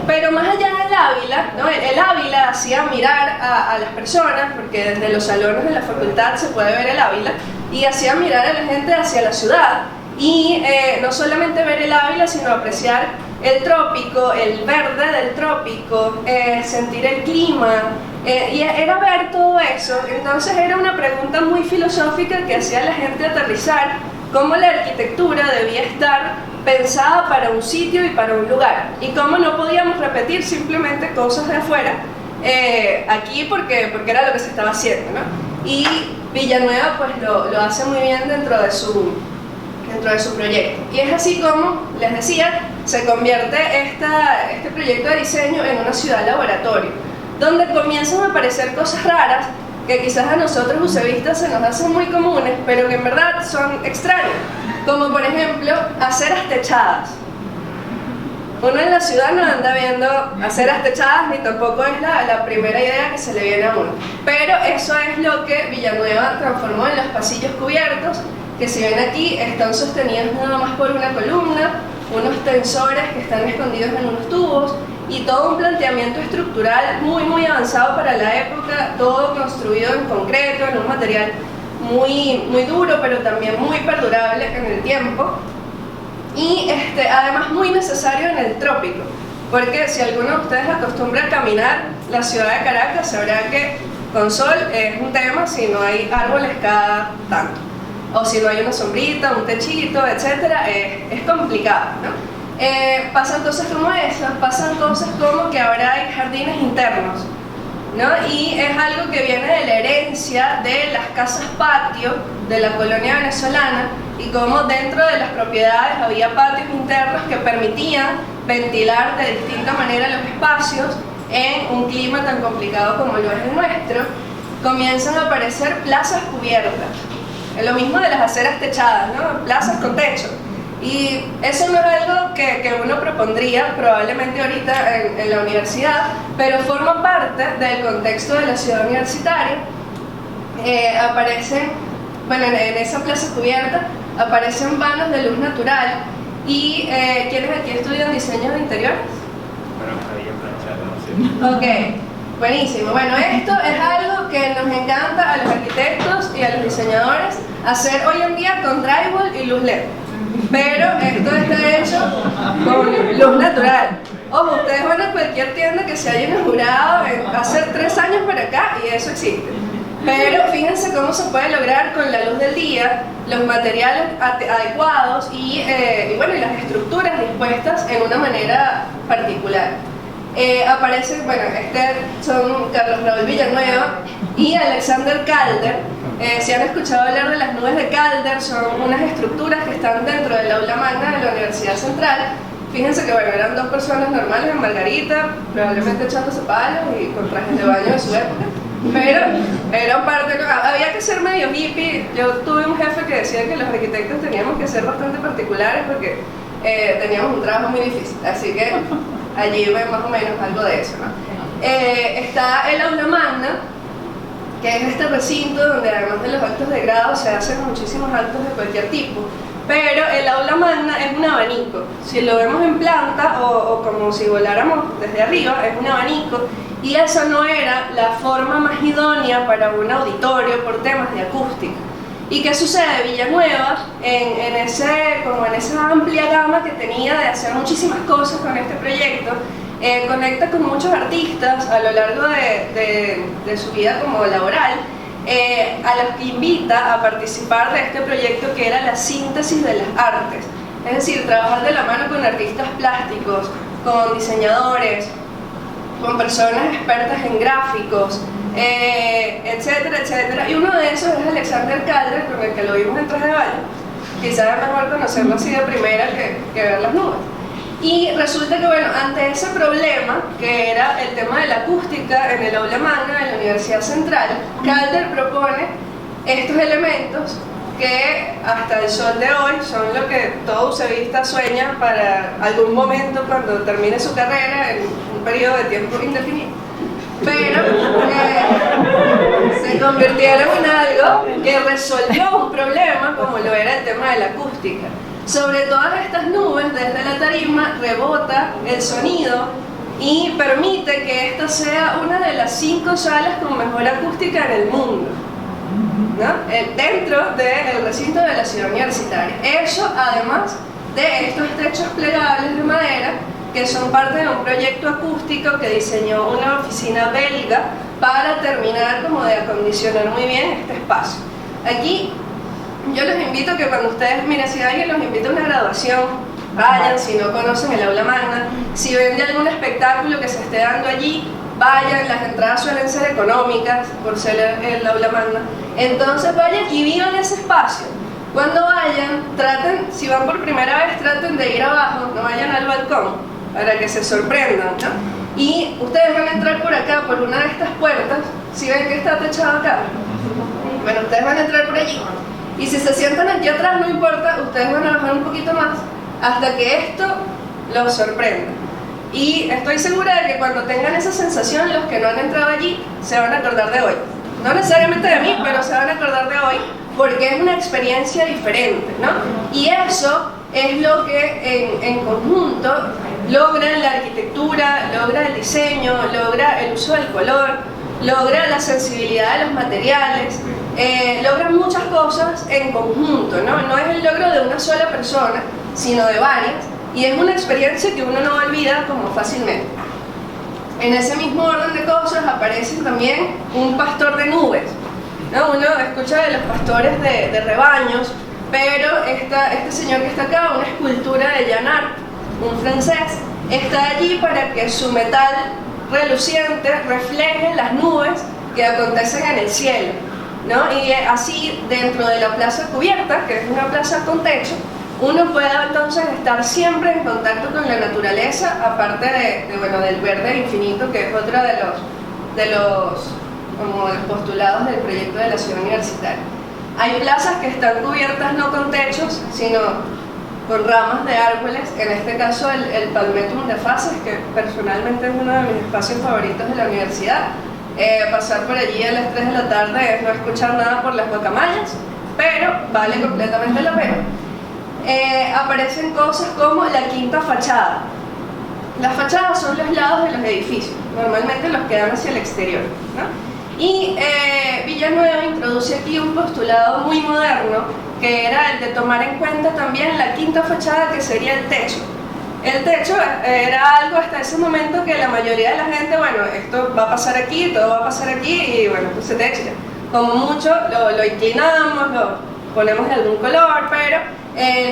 S2: Pero más allá del Ávila, ¿no? El Ávila hacía mirar a las personas, porque desde los salones de la facultad se puede ver el Ávila, y hacía mirar a la gente hacia la ciudad. Y no solamente ver el Ávila, sino apreciar el trópico, el verde del trópico, sentir el clima, y era ver todo eso. Entonces era una pregunta muy filosófica que hacía a la gente aterrizar cómo la arquitectura debía estar pensada para un sitio y para un lugar, y cómo no podíamos repetir simplemente cosas de afuera aquí porque era lo que se estaba haciendo, ¿no? Y Villanueva pues lo hace muy bien dentro de su proyecto. Y es así como, les decía, se convierte este proyecto de diseño en una ciudad laboratorio, donde comienzan a aparecer cosas raras que quizás a nosotros usevistas se nos hacen muy comunes, pero que en verdad son extrañas, como por ejemplo aceras techadas. Uno en la ciudad no anda viendo aceras techadas, ni tampoco es la primera idea que se le viene a uno, pero eso es lo que Villanueva transformó en los pasillos cubiertos, que si ven aquí están sostenidos nada más por una columna, unos tensores que están escondidos en unos tubos, y todo un planteamiento estructural muy avanzado para la época, todo construido en concreto, en un material muy duro, pero también muy perdurable en el tiempo, y además muy necesario en el trópico, porque si alguno de ustedes acostumbra a caminar la ciudad de Caracas, sabrá que con sol es un tema si no hay árboles cada tanto, o si no hay una sombrita, un techito, etcétera, es complicado, ¿no? Pasan cosas como esas, pasan cosas como que ahora hay jardines internos, ¿no? Y es algo que viene de la herencia de las casas patio de la colonia venezolana, y como dentro de las propiedades había patios internos que permitían ventilar de distinta manera los espacios en un clima tan complicado como lo es el nuestro. Comienzan a aparecer plazas cubiertas, lo mismo de las aceras techadas, ¿no? Plazas con techo. Y eso no es algo que uno propondría probablemente ahorita en la universidad, pero forma parte del contexto de la ciudad universitaria, aparecen, bueno, en esa plaza cubierta aparecen vanos de luz natural. ¿Y quiénes aquí estudian diseño de interiores? Ok, buenísimo. Bueno, esto es algo que nos encanta a los arquitectos y a los diseñadores hacer hoy en día con drywall y luz LED. Pero esto está hecho con luz natural. Ojo, ustedes van a cualquier tienda que se haya inaugurado hace 3 años para acá y eso existe. Pero fíjense cómo se puede lograr con la luz del día, los materiales adecuados y bueno, y las estructuras dispuestas en una manera particular. Aparecen, bueno, son Carlos Raúl Villanueva y Alexander Calder. Si han escuchado hablar de las nubes de Calder, son unas estructuras que están dentro del aula magna de la Universidad Central. Fíjense que bueno, eran 2 personas normales en Margarita, probablemente echándose palos y con trajes de baño de su época. Pero era parte, había que ser medio hippie. Yo tuve un jefe que decía que los arquitectos teníamos que ser bastante particulares porque teníamos un trabajo muy difícil, así que allí ven más o menos algo de eso, ¿no? Está el aula magna, que es este recinto donde además de los actos de grado se hacen muchísimos actos de cualquier tipo. Pero el aula magna es un abanico. Si lo vemos en planta o como si voláramos desde arriba, es un abanico. Y esa no era la forma más idónea para un auditorio por temas de acústica. ¿Y qué sucede? Villanueva, en esa amplia gama que tenía de hacer muchísimas cosas con este proyecto, conecta con muchos artistas a lo largo de su vida como laboral, a los que invita a participar de este proyecto que era la síntesis de las artes. Es decir, trabajar de la mano con artistas plásticos, con diseñadores, con personas expertas en gráficos, etcétera, etcétera. Y uno de esos es Alexander Calder, con el que lo vimos en traje de baño. Quizás es mejor conocerlo así de primera que ver las nubes. Y resulta que, bueno, ante ese problema, que era el tema de la acústica en el aula magna de la Universidad Central, Calder propone estos elementos que hasta el sol de hoy son lo que todo usevista sueña para algún momento cuando termine su carrera en un periodo de tiempo indefinido. Pero se convirtieron en algo que resolvió un problema como lo era el tema de la acústica. Sobre todas estas nubes, desde la tarima, rebota el sonido y permite que esta sea una de las 5 salas con mejor acústica en el mundo, ¿no? Dentro del recinto de la ciudad universitaria. Eso además de estos techos plegables de madera que son parte de un proyecto acústico que diseñó una oficina belga para terminar como de acondicionar muy bien este espacio. Aquí yo los invito a que cuando ustedes, miren, si alguien los invita a una graduación, vayan. Si no conocen el aula magna, si ven de algún espectáculo que se esté dando allí, vayan. Las entradas suelen ser económicas por ser el aula magna. Entonces vayan y vivan ese espacio. Cuando vayan, traten, si van por primera vez, traten de ir abajo, no vayan al balcón, para que se sorprendan, ¿no? Y ustedes van a entrar por acá, por una de estas puertas. Si ven que está techado acá, bueno, ustedes van a entrar por allí. Y si se sientan aquí atrás, no importa, ustedes van a bajar un poquito más hasta que esto los sorprenda. Y estoy segura de que cuando tengan esa sensación, los que no han entrado allí se van a acordar de hoy. No necesariamente de mí, pero se van a acordar de hoy porque es una experiencia diferente, ¿no? Y eso es lo que en conjunto logra la arquitectura, logra el diseño, logra el uso del color, logra la sensibilidad de los materiales, logra muchas cosas en conjunto, ¿no? No es el logro de una sola persona, sino de varias, y es una experiencia que uno no olvida como fácilmente. En ese mismo orden de cosas aparece también un pastor de nubes, ¿no? Uno escucha de los pastores de rebaños, pero este señor que está acá, una escultura de Jean Art, un francés, está allí para que su metal reluciente refleje las nubes que acontecen en el cielo, ¿no? Y así, dentro de la plaza cubierta, que es una plaza con techo, uno puede entonces estar siempre en contacto con la naturaleza, aparte bueno, del verde infinito, que es otro de los postulados del proyecto de la ciudad universitaria. Hay plazas que están cubiertas no con techos, sino con ramas de árboles, en este caso el Palmetum de Fases, que personalmente es uno de mis espacios favoritos de la universidad. pasar por allí a las 3 de la tarde es no escuchar nada por las guacamayas, pero vale completamente la pena. Aparecen cosas como la quinta fachada. Las fachadas son los lados de los edificios, normalmente los que dan hacia el exterior, ¿no? Y Villanueva introduce aquí un postulado muy moderno, que era el de tomar en cuenta también la quinta fachada, que sería el techo. El techo era algo hasta ese momento que la mayoría de la gente, bueno, esto va a pasar aquí, todo va a pasar aquí, y bueno, pues se techo. Como mucho lo inclinamos, lo ponemos de algún color, pero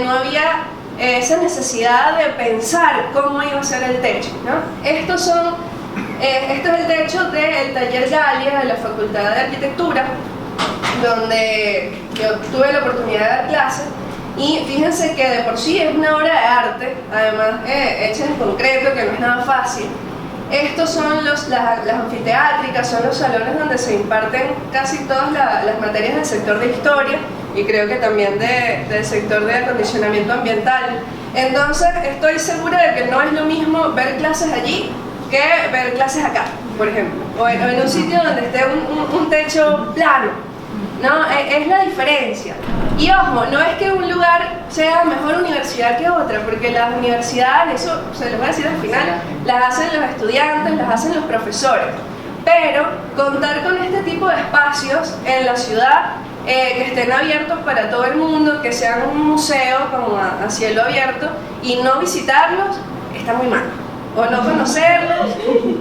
S2: no había esa necesidad de pensar cómo iba a ser el techo, ¿no? Esto es el techo del taller Galia de la Facultad de Arquitectura, donde yo tuve la oportunidad de dar clases. Y fíjense que de por sí es una obra de arte, además hecha en concreto, que no es nada fácil. Estos son las anfiteátricas, son los salones donde se imparten casi todas las materias del sector de historia y creo que también del sector de acondicionamiento ambiental. Entonces estoy segura de que no es lo mismo ver clases allí que ver clases acá, por ejemplo, o en un sitio donde esté un techo plano. No, es la diferencia. Y ojo, no es que un lugar sea mejor universidad que otra, porque las universidades, eso se los voy a decir al final, las hacen los estudiantes, las hacen los profesores. Pero contar con este tipo de espacios en la ciudad, que estén abiertos para todo el mundo, que sean un museo como a cielo abierto, y no visitarlos, está muy mal. O no conocerlos,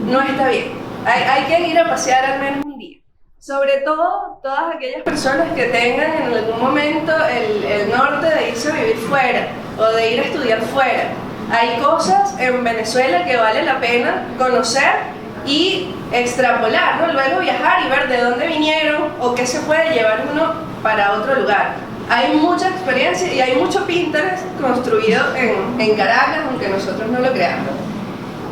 S2: no está bien. Hay que ir a pasear al menos un día. Sobre todo, todas aquellas personas que tengan en algún momento el norte de irse a vivir fuera o de ir a estudiar fuera. Hay cosas en Venezuela que vale la pena conocer y extrapolar, ¿no? Luego viajar y ver de dónde vinieron o qué se puede llevar uno para otro lugar. Hay mucha experiencia y hay mucho Pinterest construido en Caracas, aunque nosotros no lo creamos.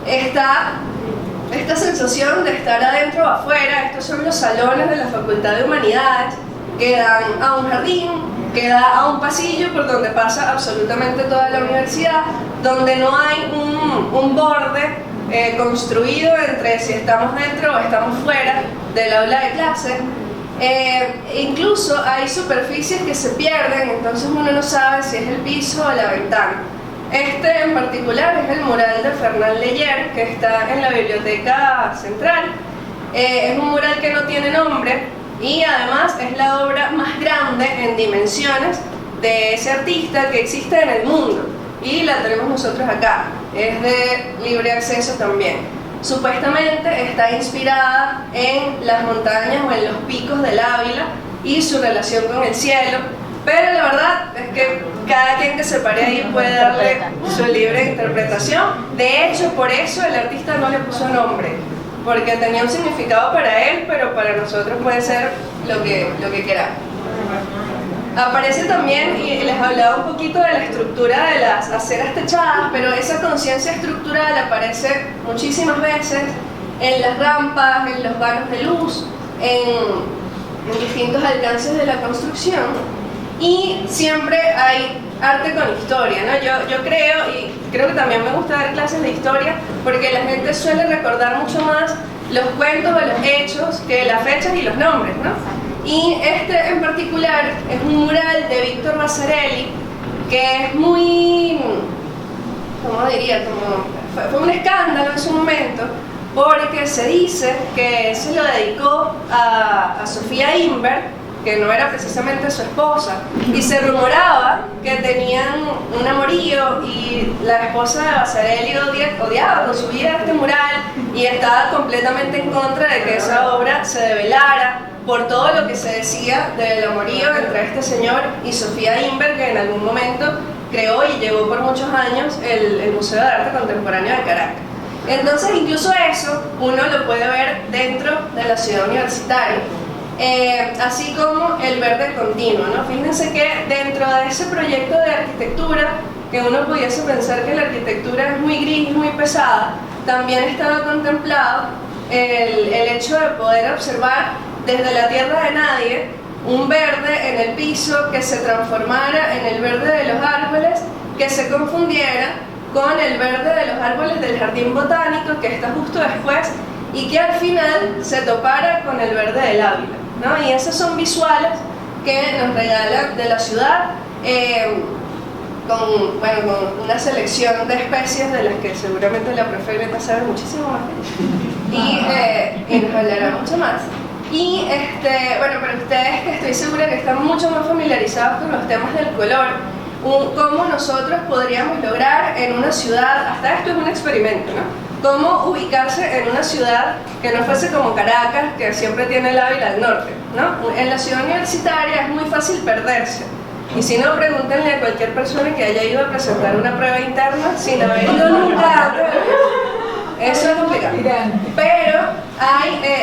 S2: Esta sensación de estar adentro o afuera, estos son los salones de la Facultad de Humanidades, que dan a un jardín, que da a un pasillo por donde pasa absolutamente toda la universidad, donde no hay un borde construido entre si estamos dentro o estamos fuera del aula de clase. Incluso hay superficies que se pierden, entonces uno no sabe si es el piso o la ventana. Este en particular es el mural de Fernán Leyer, que está en la Biblioteca Central. Es un mural que no tiene nombre y además es la obra más grande en dimensiones de ese artista que existe en el mundo y la tenemos nosotros acá. Es de libre acceso también. Supuestamente está inspirada en las montañas o en los picos del Ávila y su relación con el cielo, pero la verdad es que cada quien que se pare ahí puede darle su libre interpretación. De hecho, por eso el artista no le puso nombre, porque tenía un significado para él, pero para nosotros puede ser lo que queramos. Aparece también, y les hablaba un poquito de la estructura de las aceras techadas, pero esa conciencia estructural aparece muchísimas veces en las rampas, en los vanos de luz, en distintos alcances de la construcción. Y siempre hay arte con historia, ¿no? Yo creo, y creo que también me gusta dar clases de historia, porque la gente suele recordar mucho más los cuentos o los hechos que las fechas y los nombres, ¿no? Y este en particular es un mural de Víctor Vasarely, que es muy, ¿cómo diría? Fue un escándalo en su momento, porque se dice que se lo dedicó a Sofía Inver, que no era precisamente su esposa, y se rumoraba que tenían un amorío y la esposa de Vasarely odiaba con su vida este mural y estaba completamente en contra de que esa obra se develara por todo lo que se decía del amorío entre este señor y Sofía Inver, que en algún momento creó y llevó por muchos años el Museo de Arte Contemporáneo de Caracas. Entonces incluso eso uno lo puede ver dentro de la ciudad universitaria. Así como el verde continuo, ¿no? Fíjense que dentro de ese proyecto de arquitectura, que uno pudiese pensar que la arquitectura es muy gris, muy pesada, también estaba contemplado el hecho de poder observar desde la tierra de nadie un verde en el piso que se transformara en el verde de los árboles, que se confundiera con el verde de los árboles del jardín botánico que está justo después y que al final se topara con el verde del Ávila, ¿no? Y esos son visuales que nos regalan de la ciudad, con una selección de especies de las que seguramente la profe Greta sabe muchísimo más y nos hablará mucho más. Y pero ustedes, que estoy segura que están mucho más familiarizados con los temas del color, cómo nosotros podríamos lograr en una ciudad, hasta esto es un experimento, ¿no? Cómo ubicarse en una ciudad que no fuese como Caracas, que siempre tiene el Ávila al norte, ¿no? En la ciudad universitaria es muy fácil perderse. Y si no, pregúntenle a cualquier persona que haya ido a presentar una prueba interna sin haber ido nunca antes. Eso es complicado. Pero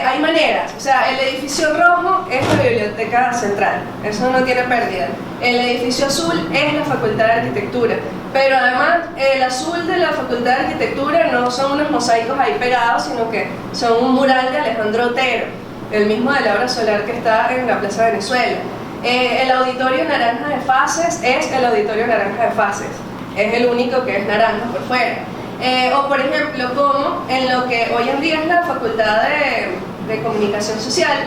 S2: hay maneras. O sea, el edificio rojo es la biblioteca central. Eso no tiene pérdida. El edificio azul es la Facultad de Arquitectura. Pero además, el azul de la Facultad de Arquitectura no son unos mosaicos ahí pegados, sino que son un mural de Alejandro Otero, el mismo de la obra solar que está en la Plaza Venezuela. El auditorio naranja de fases es el auditorio naranja de fases. Es el único que es naranja por fuera. O por ejemplo, como en lo que hoy en día es la Facultad de Comunicación Social,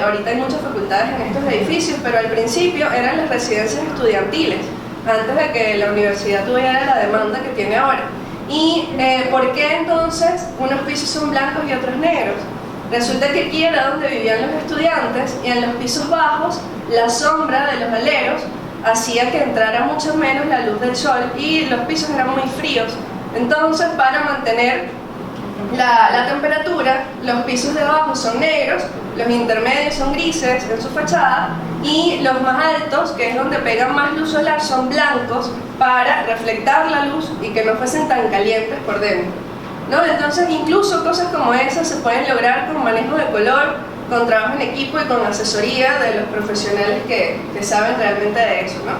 S2: ahorita hay muchas facultades en estos edificios, pero al principio eran las residencias estudiantiles, antes de que la universidad tuviera la demanda que tiene ahora. ¿Y por qué entonces unos pisos son blancos y otros negros? Resulta que aquí era donde vivían los estudiantes y en los pisos bajos la sombra de los aleros hacía que entrara mucho menos la luz del sol y los pisos eran muy fríos. Entonces, para mantener la temperatura, los pisos de abajo son negros, los intermedios son grises en su fachada y los más altos, que es donde pegan más luz solar, son blancos para reflectar la luz y que no fuesen tan calientes por dentro, ¿no? Entonces, incluso cosas como esas se pueden lograr con manejo de color, con trabajo en equipo y con asesoría de los profesionales que saben realmente de eso, ¿no?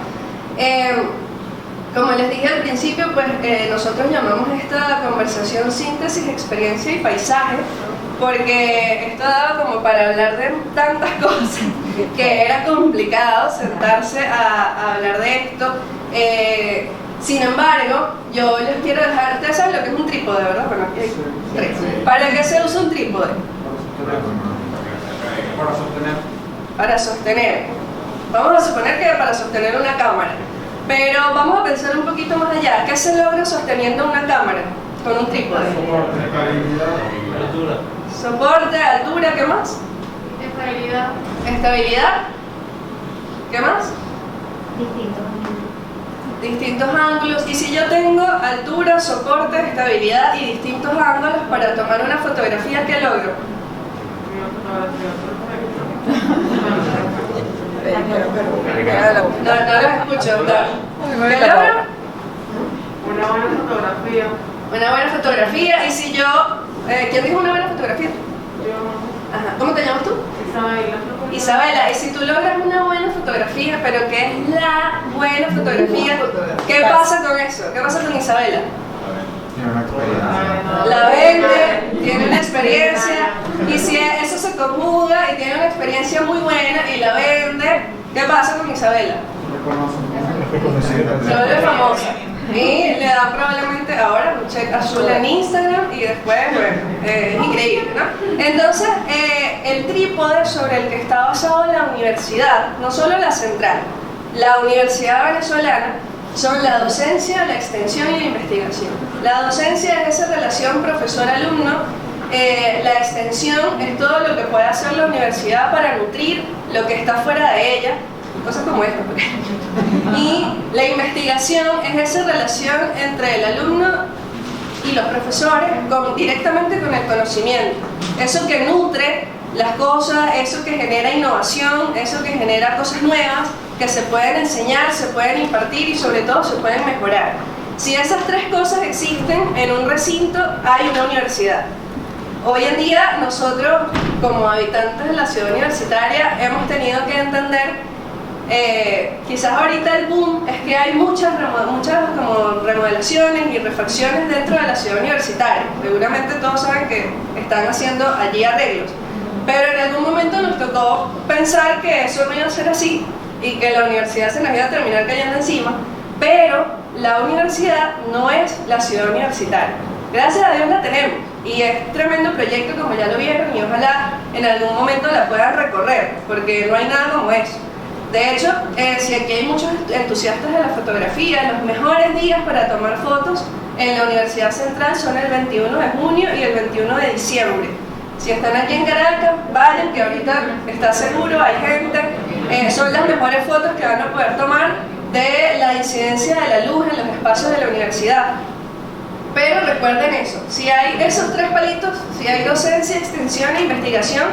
S2: Como les dije al principio, pues nosotros llamamos esta conversación síntesis, experiencia y paisaje, porque esto daba como para hablar de tantas cosas que era complicado sentarse a hablar de esto. Sin embargo, yo les quiero dejar, ustedes saben lo que es un trípode, ¿verdad? Bueno, aquí hay tres. ¿Para qué se usa un trípode?
S4: Para sostener.
S2: Para sostener. Vamos a suponer que para sostener una cámara. Pero vamos a pensar un poquito más allá. ¿Qué se logra sosteniendo una cámara con un trípode?
S4: Soporte, estabilidad, altura.
S2: Soporte, altura, ¿qué más?
S5: Estabilidad.
S2: Estabilidad. ¿Qué más?
S5: Distintos.
S2: Distintos ángulos. Y si yo tengo altura, soporte, estabilidad y distintos ángulos para tomar una fotografía, ¿qué logro? No las escucho. ¿Qué logro?
S5: Una buena fotografía.
S2: Una buena fotografía. Y si yo... ¿quién dijo una buena fotografía? Ajá. ¿Cómo te llamas tú? Isabela. Y si tú logras una buena fotografía, pero ¿qué es la buena fotografía? ¿Qué pasa con eso? ¿Qué pasa con Isabela?
S3: Tiene una experiencia.
S2: La vende, tiene una experiencia, y si eso se conjuga y tiene una experiencia muy buena y la vende, ¿qué pasa con Isabela? Se vuelve famosa y le da probablemente ahora un check azul en Instagram y después, bueno, es increíble, ¿no? Entonces, el trípode sobre el que está basado la universidad, no solo la central, la Universidad Venezolana, son la docencia, la extensión y la investigación. La docencia es esa relación profesor-alumno, la extensión es todo lo que puede hacer la universidad para nutrir lo que está fuera de ella, cosas como esta, por ejemplo. Y la investigación es esa relación entre el alumno y los profesores directamente con el conocimiento, eso que nutre las cosas, eso que genera innovación, eso que genera cosas nuevas que se pueden enseñar, se pueden impartir y sobre todo se pueden mejorar. Si esas tres cosas existen en un recinto, hay una universidad. Hoy en día nosotros, como habitantes de la ciudad universitaria, hemos tenido que entender, quizás ahorita el boom es que hay muchas como remodelaciones y refacciones dentro de la ciudad universitaria. Seguramente todos saben que están haciendo allí arreglos. Pero en algún momento nos tocó pensar que eso no iba a ser así y que la universidad se nos iba a terminar cayendo encima, pero la universidad no es la ciudad universitaria. Gracias a Dios la tenemos y es tremendo proyecto como ya lo vieron y ojalá en algún momento la puedan recorrer porque no hay nada como eso. De hecho, si aquí hay muchos entusiastas de la fotografía, los mejores días para tomar fotos en la Universidad Central son el 21 de junio y el 21 de diciembre. Si están aquí en Caracas, vayan, que ahorita está seguro, hay gente. Son las mejores fotos que van a poder tomar de la incidencia de la luz en los espacios de la universidad. Pero recuerden eso, si hay esos tres palitos, si hay docencia, extensión e investigación,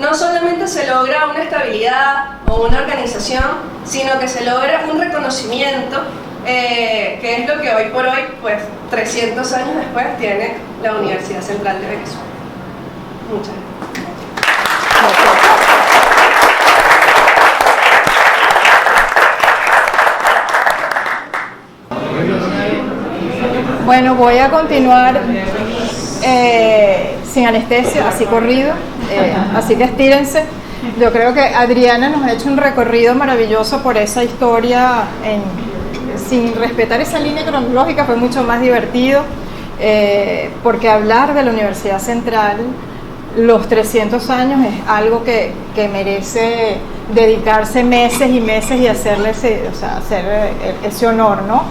S2: no solamente se logra una estabilidad o una organización, sino que se logra un reconocimiento, que es lo que hoy por hoy, pues 300 años después, tiene la Universidad Central de Venezuela. Muchas gracias.
S6: Bueno, voy a continuar sin anestesia, así corrido, así que estírense. Yo creo que Adriana nos ha hecho un recorrido maravilloso por esa historia, sin respetar esa línea cronológica fue mucho más divertido, porque hablar de la Universidad Central, los 300 años, es algo que merece dedicarse meses y meses y hacerle hacer ese honor, ¿no?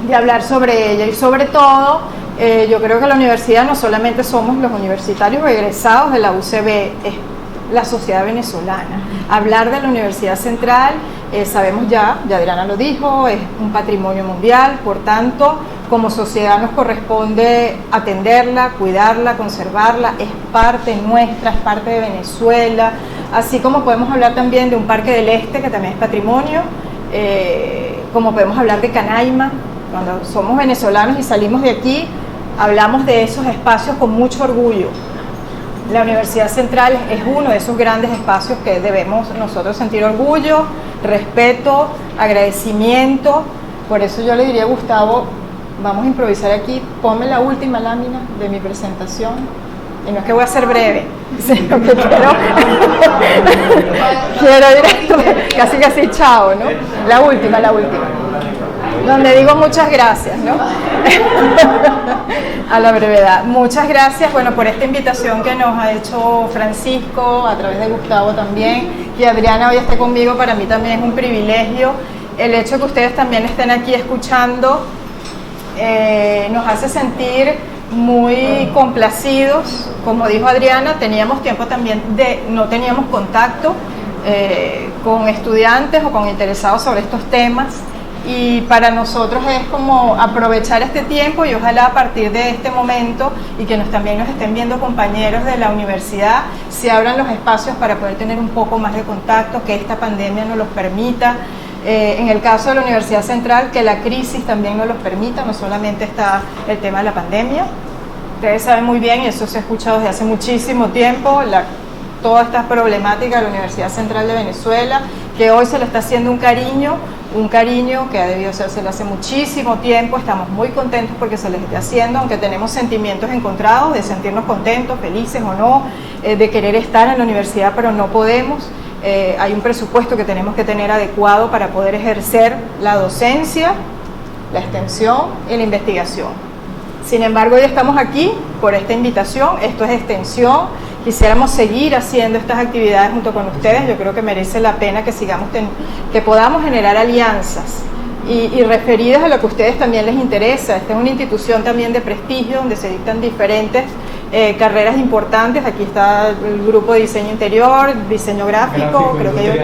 S6: De hablar sobre ella y sobre todo yo creo que la universidad no solamente somos los universitarios egresados de la UCB, es la sociedad venezolana. Hablar de la Universidad Central, sabemos ya Adriana lo dijo, es un patrimonio mundial, por tanto como sociedad nos corresponde atenderla, cuidarla, conservarla, es parte nuestra, es parte de Venezuela, así como podemos hablar también de un Parque del Este que también es patrimonio, como podemos hablar de Canaima. Cuando somos venezolanos y salimos de aquí, hablamos de esos espacios con mucho orgullo. La Universidad Central es uno de esos grandes espacios que debemos nosotros sentir orgullo, respeto, agradecimiento. Por eso yo le diría a Gustavo, vamos a improvisar aquí, ponme la última lámina de mi presentación. Y no es que voy a ser breve, sino que quiero ir casi chao, ¿no? La última. Donde digo muchas gracias, ¿no? A la brevedad. Muchas gracias, bueno, por esta invitación que nos ha hecho Francisco, a través de Gustavo también, y Adriana hoy esté conmigo, para mí también es un privilegio. El hecho de que ustedes también estén aquí escuchando nos hace sentir muy complacidos. Como dijo Adriana, teníamos tiempo también no teníamos contacto con estudiantes o con interesados sobre estos temas. Y para nosotros es como aprovechar este tiempo y ojalá a partir de este momento y que también nos estén viendo compañeros de la universidad, se abran los espacios para poder tener un poco más de contacto, que esta pandemia nos los permita. En el caso de la Universidad Central, que la crisis también nos los permita, no solamente está el tema de la pandemia. Ustedes saben muy bien, y eso se ha escuchado desde hace muchísimo tiempo, toda esta problemática de la Universidad Central de Venezuela, que hoy se le está haciendo un cariño que ha debido hacerse hace muchísimo tiempo. Estamos muy contentos porque se les esté haciendo, aunque tenemos sentimientos encontrados de sentirnos contentos, felices o no, de querer estar en la universidad, pero no podemos. Hay un presupuesto que tenemos que tener adecuado para poder ejercer la docencia, la extensión y la investigación. Sin embargo, hoy estamos aquí por esta invitación, esto es extensión. Quisiéramos seguir haciendo estas actividades junto con ustedes. Yo creo que merece la pena que que podamos generar alianzas y referidas a lo que a ustedes también les interesa. Esta es una institución también de prestigio donde se dictan diferentes carreras importantes. Aquí está el grupo de diseño interior, diseño gráfico, creo que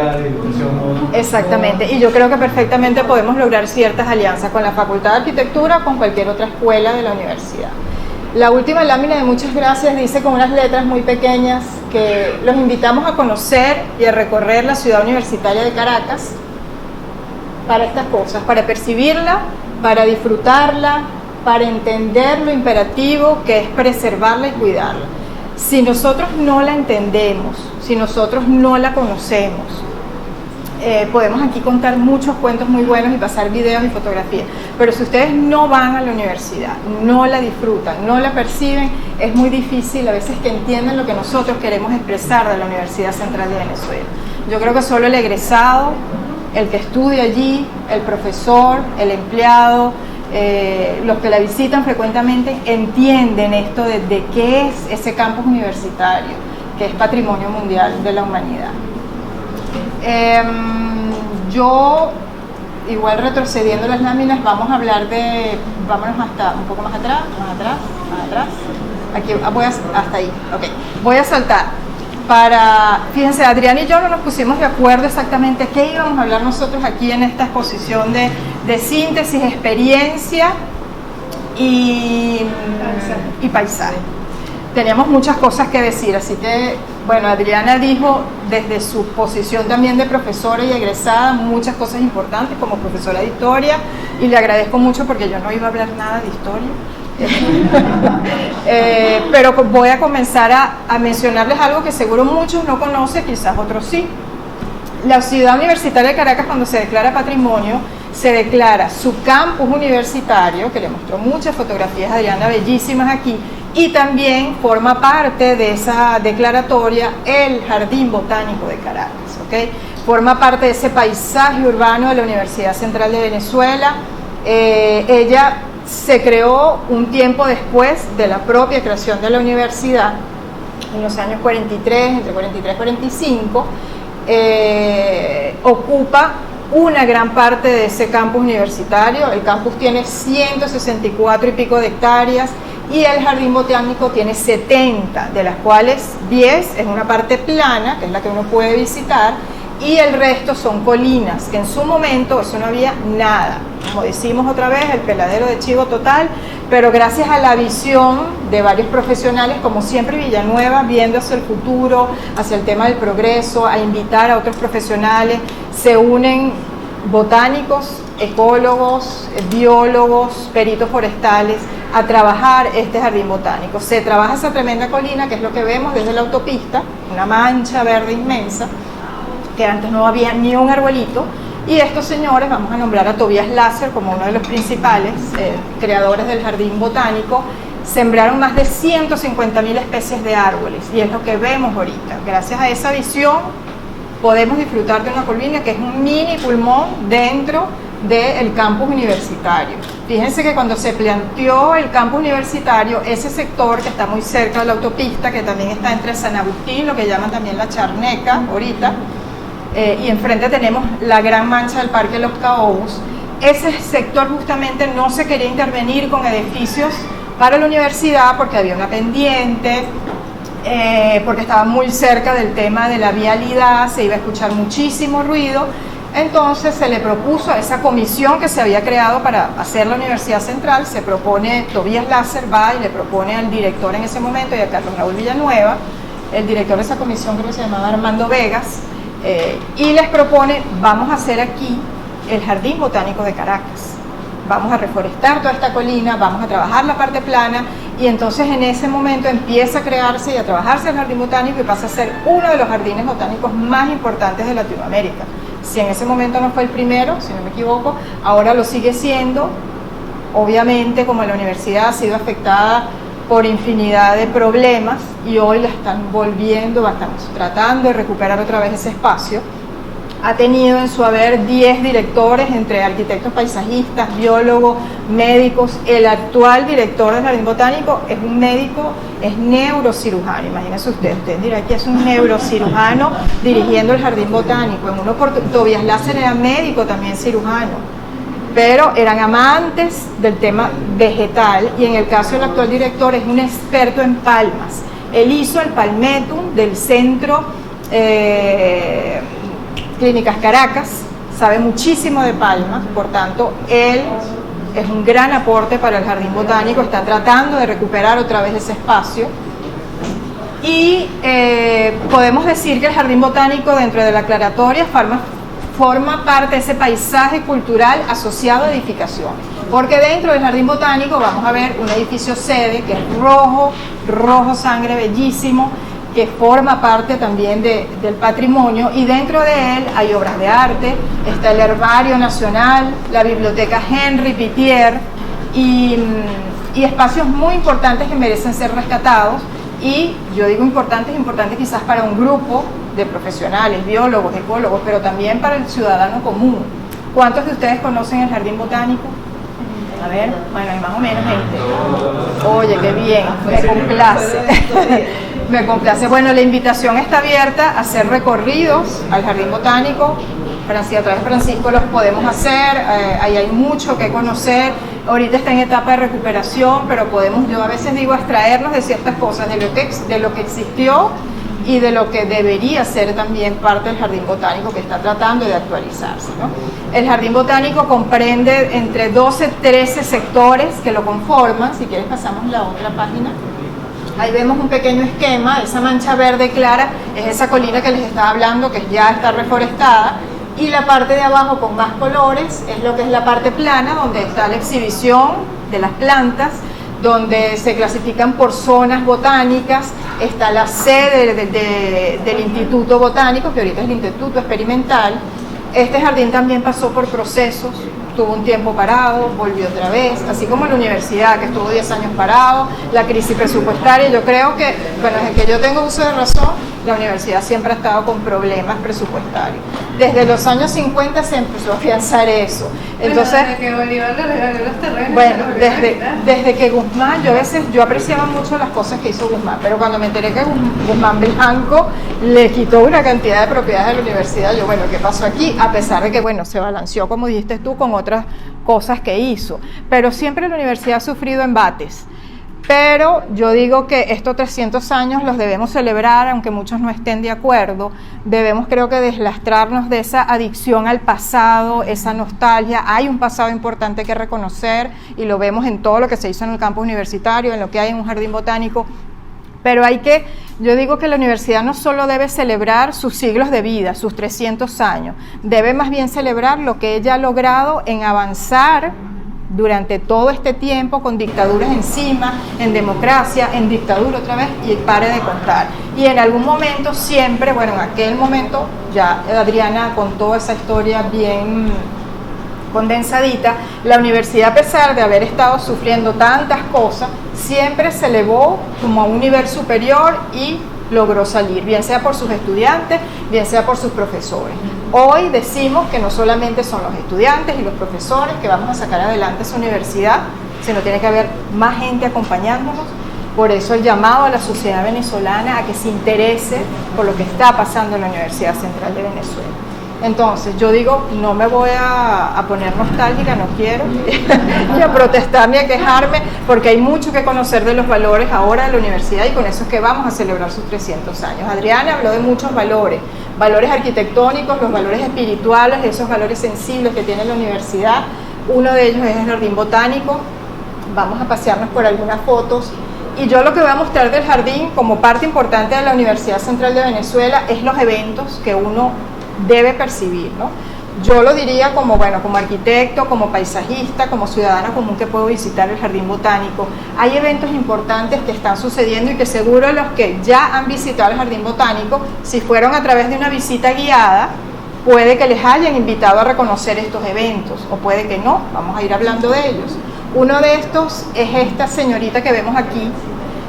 S6: exactamente, y yo creo que perfectamente podemos lograr ciertas alianzas con la Facultad de Arquitectura o con cualquier otra escuela de la universidad. La última lámina de muchas gracias dice con unas letras muy pequeñas que los invitamos a conocer y a recorrer la ciudad universitaria de Caracas para estas cosas, para percibirla, para disfrutarla, para entender lo imperativo que es preservarla y cuidarla. Si nosotros no la entendemos, si nosotros no la conocemos, podemos aquí contar muchos cuentos muy buenos y pasar videos y fotografías, pero si ustedes no van a la universidad, no la disfrutan, no la perciben, es muy difícil a veces que entiendan lo que nosotros queremos expresar de la Universidad Central de Venezuela. Yo creo que solo el egresado, el que estudia allí, el profesor, el empleado, los que la visitan frecuentemente entienden esto de qué es ese campus universitario, que es patrimonio mundial de la humanidad. Yo, igual retrocediendo las láminas, vamos a hablar vámonos hasta un poco más atrás, aquí, hasta ahí, ok, voy a saltar. Fíjense, Adrián y yo no nos pusimos de acuerdo exactamente qué íbamos a hablar nosotros aquí en esta exposición de síntesis, experiencia y paisaje. Teníamos muchas cosas que decir, así que, bueno, Adriana dijo desde su posición también de profesora y egresada muchas cosas importantes como profesora de historia, y le agradezco mucho porque yo no iba a hablar nada de historia. Pero voy a comenzar a mencionarles algo que seguro muchos no conocen, quizás otros sí. La ciudad universitaria de Caracas, cuando se declara patrimonio, se declara su campus universitario, que le mostró muchas fotografías a Adriana bellísimas aquí, y también forma parte de esa declaratoria el Jardín Botánico de Caracas, ¿okay? Forma parte de ese paisaje urbano de la Universidad Central de Venezuela. Ella se creó un tiempo después de la propia creación de la universidad, en los años 43, entre 43 y 45, ocupa una gran parte de ese campus universitario. El campus tiene 164 y pico de hectáreas y el jardín botánico tiene 70, de las cuales 10 es una parte plana, que es la que uno puede visitar, y el resto son colinas, que en su momento eso no había nada, como decimos otra vez, el peladero de chivo total, pero gracias a la visión de varios profesionales, como siempre Villanueva, viendo hacia el futuro, hacia el tema del progreso, a invitar a otros profesionales, se unen botánicos, ecólogos, biólogos, peritos forestales, a trabajar este jardín botánico. Se trabaja esa tremenda colina, que es lo que vemos desde la autopista, una mancha verde inmensa, que antes no había ni un arbolito, y estos señores, vamos a nombrar a Tobias Lasser como uno de los principales creadores del jardín botánico, sembraron más de 150.000 especies de árboles, y es lo que vemos ahorita. Gracias a esa visión podemos disfrutar de una colina que es un mini pulmón dentro del campus universitario. Fíjense que cuando se planteó el campus universitario, ese sector que está muy cerca de la autopista, que también está entre San Agustín, lo que llaman también la Charneca ahorita, y enfrente tenemos la gran mancha del Parque Los Caobos, ese sector justamente no se quería intervenir con edificios para la universidad porque había una pendiente, porque estaba muy cerca del tema de la vialidad, se iba a escuchar muchísimo ruido. Entonces se le propuso a esa comisión que se había creado para hacer la Universidad Central, se propone, Tobias Lasser va y le propone al director en ese momento y a Carlos Raúl Villanueva, el director de esa comisión creo que se llamaba Armando Vegas, y les propone, vamos a hacer aquí el Jardín Botánico de Caracas, vamos a reforestar toda esta colina, vamos a trabajar la parte plana, y entonces en ese momento empieza a crearse y a trabajarse el Jardín Botánico y pasa a ser uno de los jardines botánicos más importantes de Latinoamérica. Si en ese momento no fue el primero, si no me equivoco, ahora lo sigue siendo. Obviamente, como la universidad ha sido afectada por infinidad de problemas y hoy la están volviendo, estamos tratando de recuperar otra vez ese espacio. Ha tenido en su haber 10 directores, entre arquitectos paisajistas, biólogos, médicos. El actual director del Jardín Botánico es un médico, es neurocirujano. Imagínense usted dirá que es un neurocirujano dirigiendo el Jardín Botánico. En uno por Tobias Lasser era médico, también cirujano, pero eran amantes del tema vegetal, y en el caso del actual director es un experto en palmas. Él hizo el Palmetum del centro Clínicas Caracas, sabe muchísimo de palmas, por tanto, él es un gran aporte para el Jardín Botánico, está tratando de recuperar otra vez ese espacio. Y podemos decir que el Jardín Botánico, dentro de la aclaratoria, forma parte de ese paisaje cultural asociado a edificaciones, porque dentro del Jardín Botánico vamos a ver un edificio sede que es rojo sangre, bellísimo, que forma parte también del patrimonio, y dentro de él hay obras de arte, está el Herbario Nacional, la Biblioteca Henri Pittier y espacios muy importantes que merecen ser rescatados. Y yo digo importantes quizás para un grupo de profesionales, biólogos, ecólogos, pero también para el ciudadano común. ¿Cuántos de ustedes conocen el Jardín Botánico? A ver, bueno, hay más o menos gente. Oye, qué bien, me complace. Me complace. Bueno, la invitación está abierta a hacer recorridos al Jardín Botánico. A través de Francisco los podemos hacer, ahí hay mucho que conocer. Ahorita está en etapa de recuperación, pero podemos, yo a veces digo, extraernos de ciertas cosas, de lo que existió y de lo que debería ser también parte del Jardín Botánico, que está tratando de actualizarse, ¿no? El Jardín Botánico comprende entre 12 13 sectores que lo conforman. Si quieres pasamos la otra página. Ahí vemos un pequeño esquema. Esa mancha verde clara es esa colina que les estaba hablando, que ya está reforestada. Y la parte de abajo con más colores es lo que es la parte plana, donde está la exhibición de las plantas, donde se clasifican por zonas botánicas. Está la sede del Instituto Botánico, que ahorita es el Instituto Experimental. Este jardín también pasó por procesos, estuvo un tiempo parado, volvió otra vez, así como la universidad, que estuvo 10 años parado, la crisis presupuestaria. Yo creo que, bueno, desde que yo tengo uso de razón, la universidad siempre ha estado con problemas presupuestarios. Desde los años 50 se empezó a afianzar eso. Entonces,
S2: desde que Bolívar le regaló los terrenos.
S6: bueno, desde que Guzmán, yo apreciaba mucho las cosas que hizo Guzmán, pero cuando me enteré que Guzmán Blanco le quitó una cantidad de propiedades de la universidad, yo, bueno, ¿qué pasó aquí? A pesar de que, bueno, se balanceó, como dijiste tú, con otras cosas que hizo. Pero siempre la universidad ha sufrido embates. Pero yo digo que estos 300 años los debemos celebrar, aunque muchos no estén de acuerdo. Debemos, creo que, deslastrarnos de esa adicción al pasado, esa nostalgia. Hay un pasado importante que reconocer y lo vemos en todo lo que se hizo en el campus universitario, en lo que hay en un jardín botánico. Pero yo digo que la universidad no solo debe celebrar sus siglos de vida, sus 300 años, debe más bien celebrar lo que ella ha logrado en avanzar durante todo este tiempo, con dictaduras encima, en democracia, en dictadura otra vez, y pare de contar. Y en algún momento siempre, bueno, en aquel momento, ya Adriana contó esa historia bien condensadita, la universidad, a pesar de haber estado sufriendo tantas cosas, siempre se elevó como a un nivel superior y logró salir, bien sea por sus estudiantes, bien sea por sus profesores. Hoy decimos que no solamente son los estudiantes y los profesores que vamos a sacar adelante esa universidad, sino tiene que haber más gente acompañándonos. Por eso el llamado a la sociedad venezolana a que se interese por lo que está pasando en la Universidad Central de Venezuela. Entonces, yo digo, no me voy a poner nostálgica, no quiero, ni a protestar ni a quejarme, porque hay mucho que conocer de los valores ahora de la universidad, y con eso es que vamos a celebrar sus 300 años. Adriana habló de muchos valores arquitectónicos, los valores espirituales, esos valores sensibles que tiene la universidad. Uno de ellos es el Jardín Botánico. Vamos a pasearnos por algunas fotos. Y yo lo que voy a mostrar del jardín como parte importante de la Universidad Central de Venezuela es los eventos que uno debe percibir, ¿no? Yo lo diría como, bueno, como arquitecto, como paisajista, como ciudadana común que puedo visitar el Jardín Botánico. Hay eventos importantes que están sucediendo y que seguro los que ya han visitado el Jardín Botánico, si fueron a través de una visita guiada, puede que les hayan invitado a reconocer estos eventos, o puede que no, vamos a ir hablando de ellos. Uno de estos es esta señorita que vemos aquí,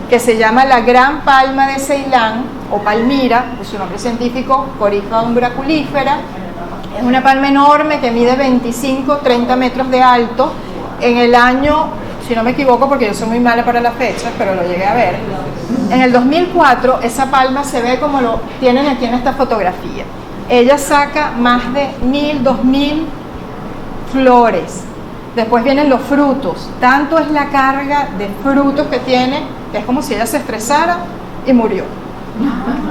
S6: que se llama la Gran Palma de Ceilán, o Palmira, por su nombre científico, Corypha umbraculífera. Es una palma enorme que mide 25-30 metros de alto. En el año, si no me equivoco, porque yo soy muy mala para las fechas, pero lo llegué a ver, en el 2004 esa palma se ve como lo tienen aquí en esta fotografía. Ella saca más de 1000, 2000 flores. Después vienen los frutos. Tanto es la carga de frutos que tiene, que es como si ella se estresara y murió.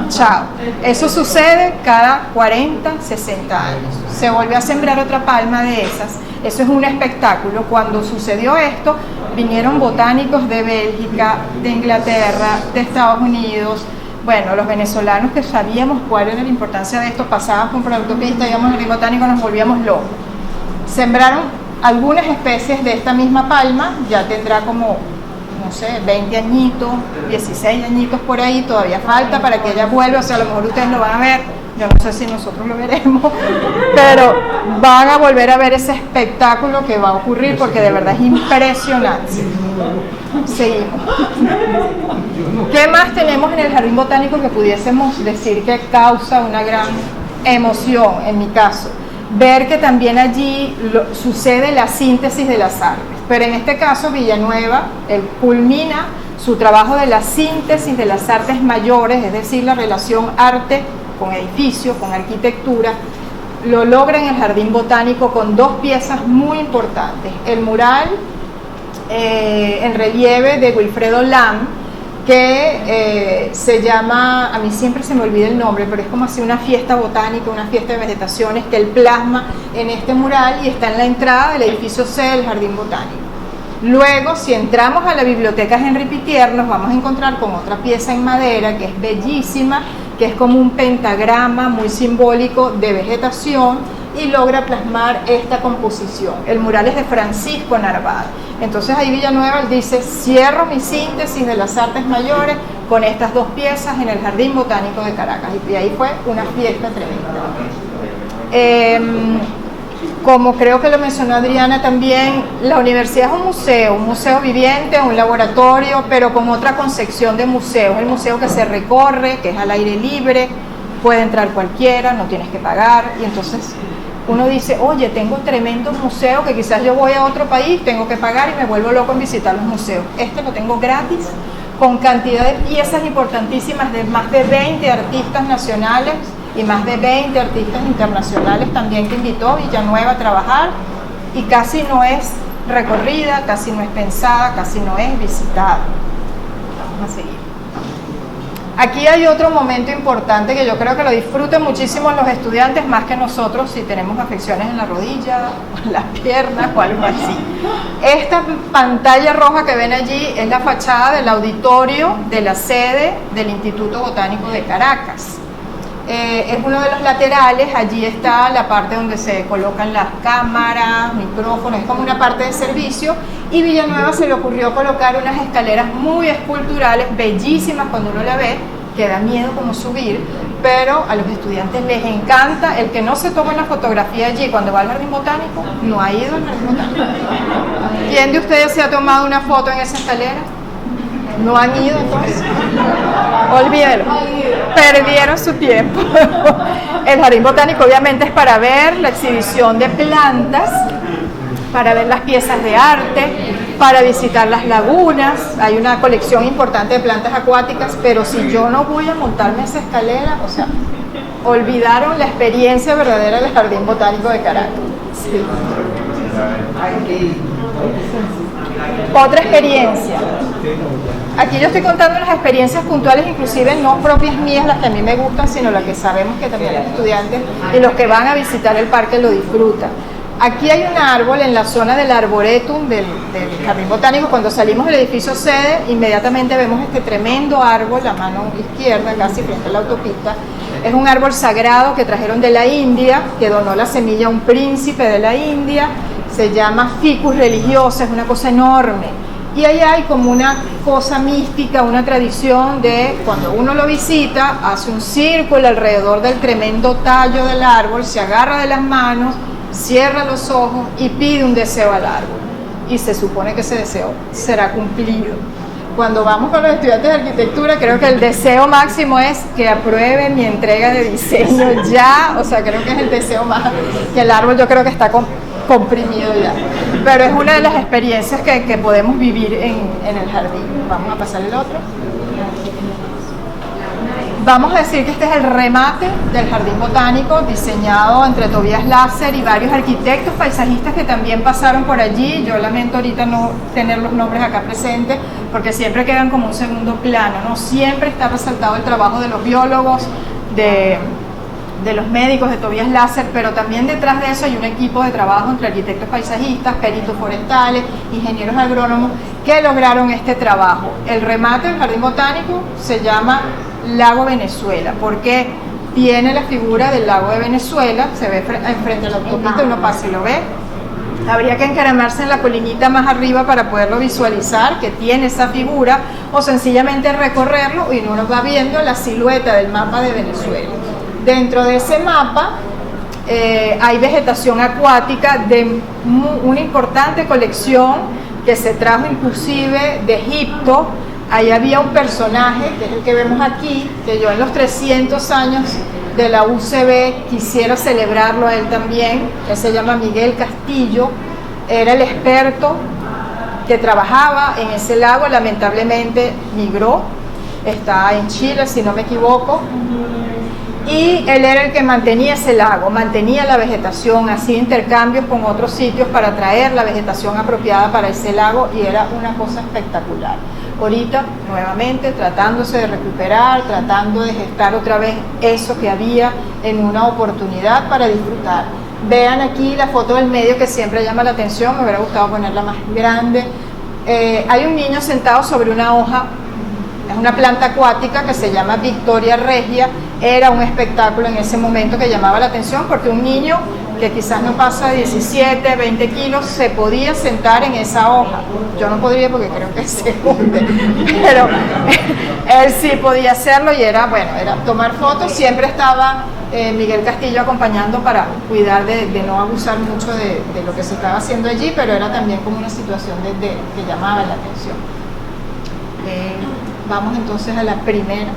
S6: Chao. Eso sucede cada 40, 60 años. Se vuelve a sembrar otra palma de esas. Eso es un espectáculo. Cuando sucedió esto, vinieron botánicos de Bélgica, de Inglaterra, de Estados Unidos. Bueno, los venezolanos que sabíamos cuál era la importancia de esto, pasábamos por la autopista, íbamos al jardín botánico, nos volvíamos locos. Sembraron algunas especies de esta misma palma, ya tendrá como, no sé, 20 añitos, 16 añitos por ahí, todavía falta para que ella vuelva, o sea, a lo mejor ustedes lo van a ver, yo no sé si nosotros lo veremos, pero van a volver a ver ese espectáculo que va a ocurrir, porque de verdad es impresionante. Seguimos. ¿Qué más tenemos en el Jardín Botánico que pudiésemos decir que causa una gran emoción, en mi caso? Ver que también allí sucede la síntesis de las artes. pero en este caso Villanueva, él culmina su trabajo de la síntesis de las artes mayores, es decir, la relación arte con edificio, con arquitectura, lo logra en el Jardín Botánico con dos piezas muy importantes. El mural en relieve de Wilfredo Lam, que se llama, a mí siempre se me olvida el nombre, pero es como así una fiesta botánica, una fiesta de vegetaciones que él plasma en este mural y está en la entrada del edificio C del Jardín Botánico. Luego, si entramos a la biblioteca Henry Pittier, nos vamos a encontrar con otra pieza en madera que es bellísima, que es como un pentagrama muy simbólico de vegetación y logra plasmar esta composición. El mural es de Francisco Narváez. Entonces ahí Villanueva dice, cierro mi síntesis de las artes mayores con estas dos piezas en el Jardín Botánico de Caracas. Y ahí fue una fiesta tremenda. Como creo que lo mencionó Adriana también, la universidad es un museo viviente, un laboratorio, pero con otra concepción de museo. Es el museo que se recorre, que es al aire libre, puede entrar cualquiera, no tienes que pagar, y entonces uno dice, oye, tengo tremendo museo que quizás yo voy a otro país, tengo que pagar y me vuelvo loco en visitar los museos. Este lo tengo gratis, con cantidad de piezas importantísimas de más de 20 artistas nacionales y más de 20 artistas internacionales también que invitó Villanueva a trabajar, y casi no es recorrida, casi no es pensada, casi no es visitada. Vamos a seguir. Aquí hay otro momento importante que yo creo que lo disfrutan muchísimo los estudiantes, más que nosotros si tenemos afecciones en la rodilla, o en las piernas o algo así. Esta pantalla roja que ven allí es la fachada del auditorio de la sede del Instituto Botánico de Caracas. Es uno de los laterales, allí está la parte donde se colocan las cámaras, micrófonos, es como una parte de servicio, y Villanueva se le ocurrió colocar unas escaleras muy esculturales, bellísimas cuando uno la ve, que da miedo como subir, pero a los estudiantes les encanta. El que no se toma una fotografía allí cuando va al Jardín Botánico, no ha ido al Jardín Botánico. ¿Quién de ustedes se ha tomado una foto en esa escalera? ¿No han ido entonces? Olvídelo. Perdieron su tiempo. El Jardín Botánico obviamente es para ver la exhibición de plantas, para ver las piezas de arte, para visitar las lagunas. Hay una colección importante de plantas acuáticas, pero si yo no voy a montarme esa escalera, o sea, olvidaron la experiencia verdadera del Jardín Botánico de Caracas. Sí. Otra experiencia. Aquí yo estoy contando las experiencias puntuales, inclusive no propias mías, las que a mí me gustan, sino las que sabemos que también los estudiantes y los que van a visitar el parque lo disfrutan. Aquí hay un árbol en la zona del arboretum del Jardín Botánico. Cuando salimos del edificio sede, inmediatamente vemos este tremendo árbol, la mano izquierda, casi frente a la autopista. Es un árbol sagrado que trajeron de la India, que donó la semilla a un príncipe de la India. Se llama ficus religiosa, es una cosa enorme. Y ahí hay como una cosa mística, una tradición de cuando uno lo visita, hace un círculo alrededor del tremendo tallo del árbol, se agarra de las manos, cierra los ojos y pide un deseo al árbol. Y se supone que ese deseo será cumplido. Cuando vamos con los estudiantes de arquitectura, creo que el deseo máximo es que aprueben mi entrega de diseño ya. O sea, creo que es el deseo más, que el árbol yo creo que está comprimido ya. Pero es una de las experiencias que podemos vivir en el jardín. Vamos a pasar el otro. Vamos a decir que este es el remate del Jardín Botánico, diseñado entre Tobías Lasser y varios arquitectos paisajistas que también pasaron por allí. Yo lamento ahorita no tener los nombres acá presentes, porque siempre quedan como un segundo plano, ¿no? Siempre está resaltado el trabajo de los biólogos, de los médicos, de Tobías Lasser, pero también detrás de eso hay un equipo de trabajo entre arquitectos paisajistas, peritos forestales, ingenieros agrónomos, que lograron este trabajo. El remate del Jardín Botánico se llama Lago Venezuela, porque tiene la figura del lago de Venezuela, se ve enfrente de la autopista, uno pasa y lo ve. Habría que encaramarse en la colinita más arriba para poderlo visualizar, que tiene esa figura, o sencillamente recorrerlo y uno va viendo la silueta del mapa de Venezuela. Dentro de ese mapa hay vegetación acuática de una importante colección que se trajo inclusive de Egipto. Ahí había un personaje, que es el que vemos aquí, que yo en los 300 años de la UCB quisiera celebrarlo a él también, que se llama Miguel Castillo. Era el experto que trabajaba en ese lago, lamentablemente migró, está en Chile si no me equivoco, y él era el que mantenía ese lago, mantenía la vegetación, hacía intercambios con otros sitios para traer la vegetación apropiada para ese lago y era una cosa espectacular. Ahorita, nuevamente, tratándose de recuperar, tratando de gestar otra vez eso que había en una oportunidad para disfrutar. Vean aquí la foto del medio que siempre llama la atención, me hubiera gustado ponerla más grande. Hay un niño sentado sobre una hoja, es una planta acuática que se llama Victoria regia. Era un espectáculo en ese momento que llamaba la atención porque un niño que quizás no pasa de 17, 20 kilos se podía sentar en esa hoja. Yo no podría porque creo que se hunde, pero él sí podía hacerlo y era, bueno, era tomar fotos. Siempre estaba Miguel Castillo acompañando para cuidar de no abusar mucho de lo que se estaba haciendo allí, pero era también como una situación que llamaba la atención. Vamos entonces a la primera.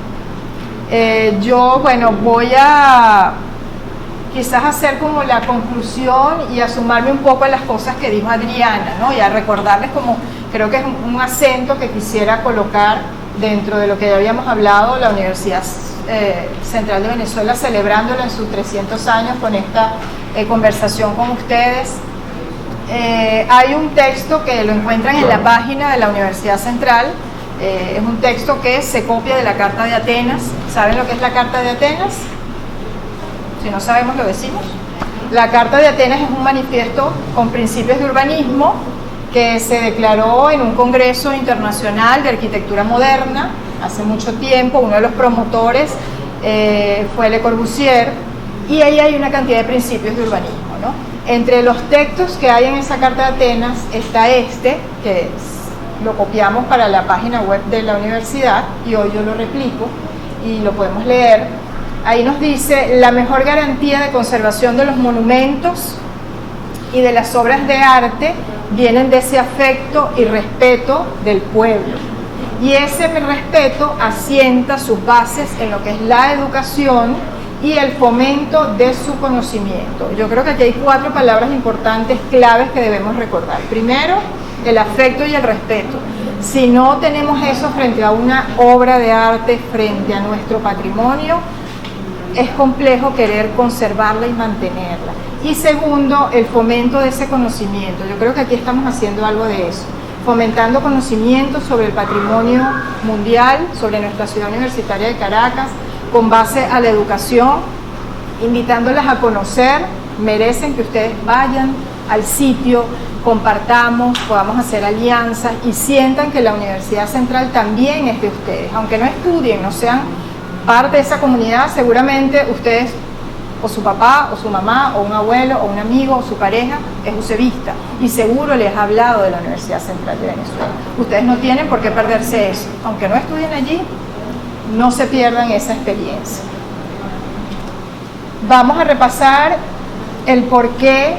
S6: Yo, bueno, voy a quizás hacer como la conclusión y a sumarme un poco a las cosas que dijo Adriana, ¿no? Y a recordarles como, creo que es un acento que quisiera colocar dentro de lo que ya habíamos hablado, la Universidad Central de Venezuela celebrándolo en sus 300 años con esta conversación con ustedes. Hay un texto que lo encuentran en la página de la Universidad Central. Es un texto que se copia de la Carta de Atenas. ¿Saben lo que es la Carta de Atenas? Si no sabemos, lo decimos. La Carta de Atenas es un manifiesto con principios de urbanismo que se declaró en un congreso internacional de arquitectura moderna hace mucho tiempo. Uno de los promotores fue Le Corbusier, y ahí hay una cantidad de principios de urbanismo, ¿no? Entre los textos que hay en esa Carta de Atenas está este, que lo copiamos para la página web de la universidad y hoy yo lo replico y lo podemos leer. Ahí nos dice: la mejor garantía de conservación de los monumentos y de las obras de arte vienen de ese afecto y respeto del pueblo. Y ese respeto asienta sus bases en lo que es la educación y el fomento de su conocimiento. Yo creo que aquí hay 4 palabras importantes, claves que debemos recordar. Primero, el afecto y el respeto. Si no tenemos eso frente a una obra de arte, frente a nuestro patrimonio, es complejo querer conservarla y mantenerla. Y segundo, el fomento de ese conocimiento. Yo creo que aquí estamos haciendo algo de eso, fomentando conocimiento sobre el patrimonio mundial, sobre nuestra ciudad universitaria de Caracas, con base a la educación, invitándolas a conocer. Merecen que ustedes vayan al sitio, compartamos, podamos hacer alianzas y sientan que la Universidad Central también es de ustedes. Aunque no estudien, no sean parte de esa comunidad, seguramente ustedes, o su papá, o su mamá, o un abuelo, o un amigo, o su pareja, es usevista y seguro les ha hablado de la Universidad Central de Venezuela. Ustedes no tienen por qué perderse eso. Aunque no estudien allí, no se pierdan esa experiencia. Vamos a repasar el por qué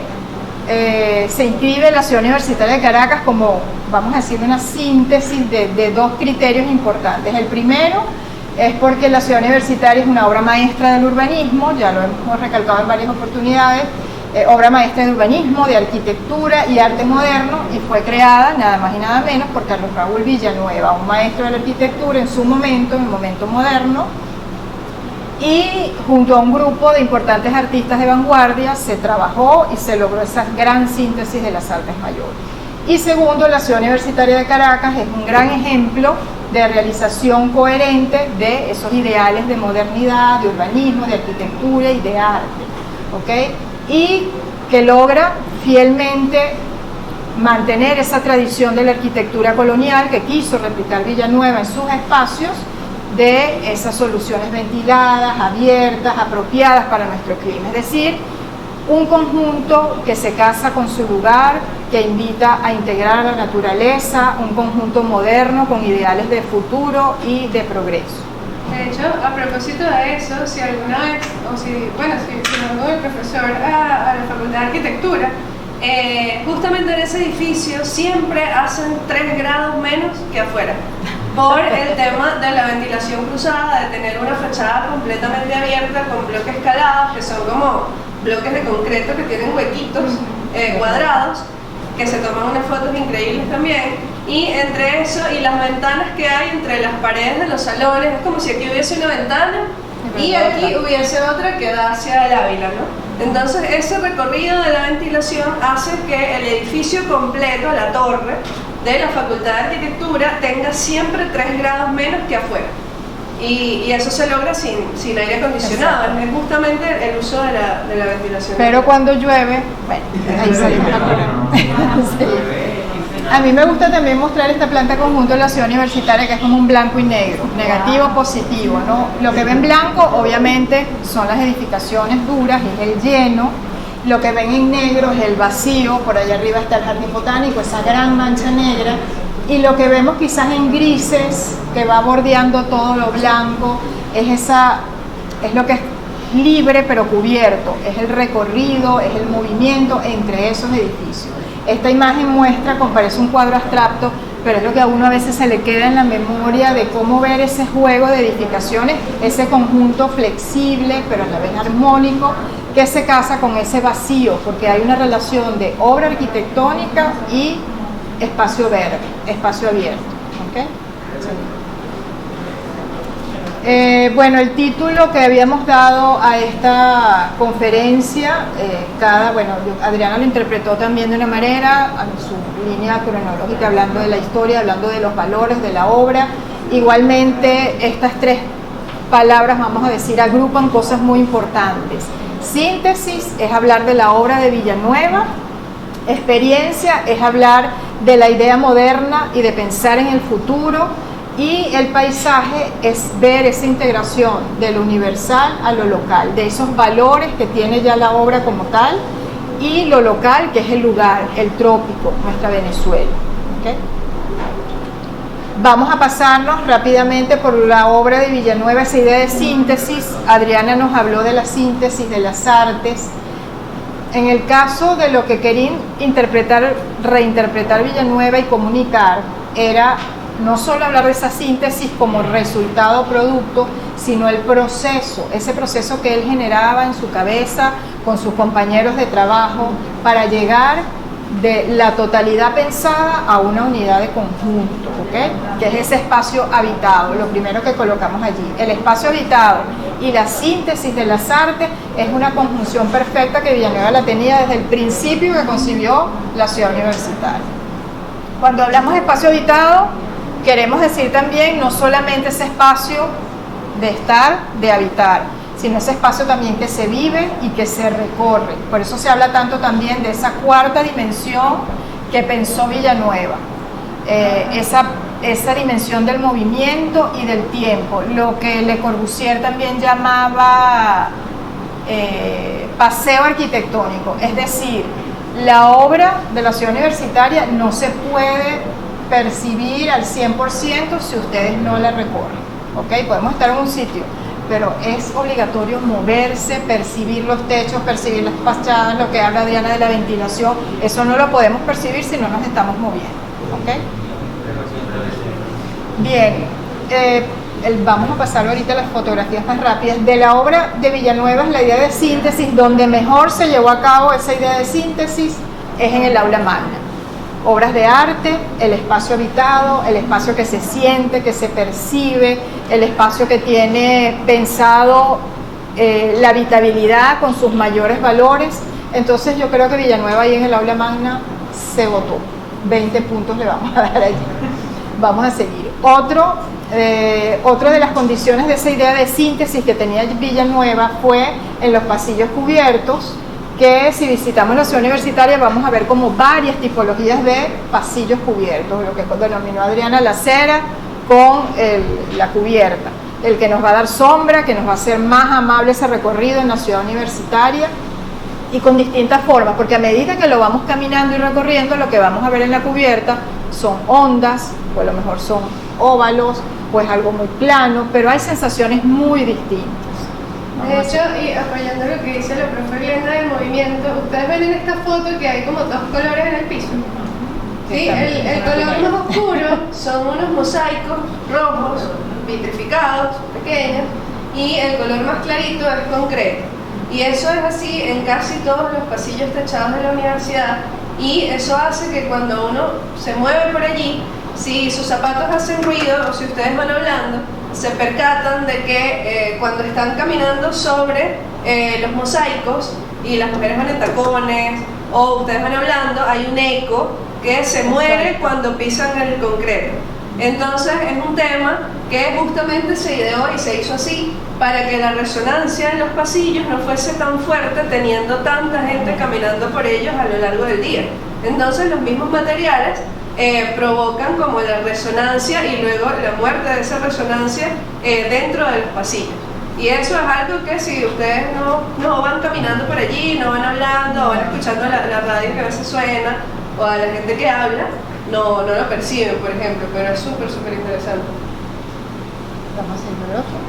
S6: se inscribe en la Ciudad Universitaria de Caracas, como, vamos a decir, una síntesis de 2 criterios importantes. El primero es porque la Ciudad Universitaria es una obra maestra del urbanismo, ya lo hemos recalcado en varias oportunidades, obra maestra de urbanismo, de arquitectura y arte moderno, y fue creada nada más y nada menos por Carlos Raúl Villanueva, un maestro de la arquitectura en su momento, en el momento moderno, y junto a un grupo de importantes artistas de vanguardia se trabajó y se logró esa gran síntesis de las artes mayores. Y segundo, la Ciudad Universitaria de Caracas es un gran ejemplo de realización coherente de esos ideales de modernidad, de urbanismo, de arquitectura y de arte, ¿ok? Y que logra fielmente mantener esa tradición de la arquitectura colonial que quiso replicar Villanueva en sus espacios, de esas soluciones ventiladas, abiertas, apropiadas para nuestro clima. Es decir, un conjunto que se casa con su lugar, que invita a integrar a la naturaleza, un conjunto moderno con ideales de futuro y de progreso.
S2: De hecho, a propósito de eso, si alguna vez, o si, bueno, si no el profesor a la Facultad de Arquitectura, justamente en ese edificio siempre hacen 3 grados menos que afuera, por el tema de la ventilación cruzada, de tener una fachada completamente abierta con bloques calados, que son como bloques de concreto que tienen huequitos cuadrados, que se toman unas fotos increíbles también. Y entre eso y las ventanas que hay entre las paredes de los salones, es como si aquí hubiese una ventana y aquí hubiese otra que da hacia el Ávila, ¿no? Entonces ese recorrido de la ventilación hace que el edificio completo, la torre de la Facultad de Arquitectura, tenga siempre 3 grados menos que afuera. Y eso se logra sin aire acondicionado, es justamente el uso de la ventilación.
S6: Pero cuando llueve, bueno, ahí salimos a correr. Sí. A mí me gusta también mostrar esta planta conjunto de la ciudad universitaria, que es como un blanco y negro, negativo, positivo, ¿no? Lo que ven blanco, obviamente, son las edificaciones duras, es el lleno. Lo que ven en negro es el vacío, por allá arriba está el jardín botánico, esa gran mancha negra. Y lo que vemos quizás en grises, que va bordeando todo lo blanco, es lo que es libre pero cubierto, es el recorrido, es el movimiento entre esos edificios. Esta imagen muestra, parece un cuadro abstracto, pero es lo que a uno a veces se le queda en la memoria de cómo ver ese juego de edificaciones, ese conjunto flexible pero a la vez armónico, que se casa con ese vacío, porque hay una relación de obra arquitectónica y espacio verde, espacio abierto. ¿Okay? Bueno, el título que habíamos dado a esta conferencia, Adriana lo interpretó también de una manera, en su línea cronológica, hablando de la historia, hablando de los valores de la obra. Igualmente, estas 3 palabras, vamos a decir, agrupan cosas muy importantes. Síntesis es hablar de la obra de Villanueva, experiencia es hablar de la idea moderna y de pensar en el futuro, y el paisaje es ver esa integración de lo universal a lo local, de esos valores que tiene ya la obra como tal, y lo local, que es el lugar, el trópico, nuestra Venezuela. ¿Okay? Vamos a pasarnos rápidamente por la obra de Villanueva, esa idea de síntesis. Adriana nos habló de la síntesis de las artes. En el caso de lo que quería reinterpretar Villanueva y comunicar, era no solo hablar de esa síntesis como resultado o producto, sino el proceso, ese proceso que él generaba en su cabeza con sus compañeros de trabajo para llegar de la totalidad pensada a una unidad de conjunto, ¿ok? Que es ese espacio habitado, lo primero que colocamos allí. El espacio habitado y la síntesis de las artes es una conjunción perfecta que Villanueva la tenía desde el principio que concibió la ciudad universitaria. Cuando hablamos de espacio habitado, queremos decir también no solamente ese espacio de estar, de habitar, sino ese espacio también que se vive y que se recorre. Por eso se habla tanto también de esa 4ª dimensión que pensó Villanueva, esa dimensión del movimiento y del tiempo, lo que Le Corbusier también llamaba paseo arquitectónico, es decir, la obra de la ciudad universitaria no se puede percibir al 100% si ustedes no la recorren. ¿Okay? Podemos estar en un sitio, pero es obligatorio moverse, percibir los techos, percibir las fachadas, lo que habla Adriana de la ventilación. Eso no lo podemos percibir si no nos estamos moviendo. ¿Okay? Bien, vamos a pasar ahorita las fotografías más rápidas. De la obra de Villanueva, la idea de síntesis, donde mejor se llevó a cabo esa idea de síntesis es en el aula magna. Obras de arte, el espacio habitado, el espacio que se siente, que se percibe, el espacio que tiene pensado la habitabilidad con sus mayores valores. Entonces yo creo que Villanueva ahí en el aula magna se votó. 20 puntos le vamos a dar allí. Vamos a seguir. Otra de las condiciones de esa idea de síntesis que tenía Villanueva fue en los pasillos cubiertos, que si visitamos la ciudad universitaria vamos a ver como varias tipologías de pasillos cubiertos, lo que denominó Adriana la acera con la cubierta, el que nos va a dar sombra, que nos va a hacer más amable ese recorrido en la ciudad universitaria, y con distintas formas, porque a medida que lo vamos caminando y recorriendo, lo que vamos a ver en la cubierta son ondas, o a lo mejor son óvalos, pues algo muy plano, pero hay sensaciones muy distintas.
S2: De hecho, y apoyando lo que dice la profe Glenda del movimiento, ustedes ven en esta foto que hay como 2 colores en el piso. ¿Sí? El color más oscuro son unos mosaicos rojos, vitrificados, pequeños, y el color más clarito es concreto. Y eso es así en casi todos los pasillos techados de la universidad, y eso hace que cuando uno se mueve por allí, si sus zapatos hacen ruido o si ustedes van hablando, se percatan de que cuando están caminando sobre los mosaicos y las mujeres van en tacones o ustedes van hablando, hay un eco que se muere cuando pisan el concreto. Entonces es un tema que justamente se ideó y se hizo así para que la resonancia en los pasillos no fuese tan fuerte teniendo tanta gente caminando por ellos a lo largo del día. Entonces los mismos materiales provocan como la resonancia y luego la muerte de esa resonancia dentro de los pasillos. Y eso es algo que si ustedes no van caminando por allí, no van hablando o van escuchando la radio que a veces suena o a la gente que habla, no lo perciben, por ejemplo, pero es súper interesante.
S6: Vamos a ir por otro.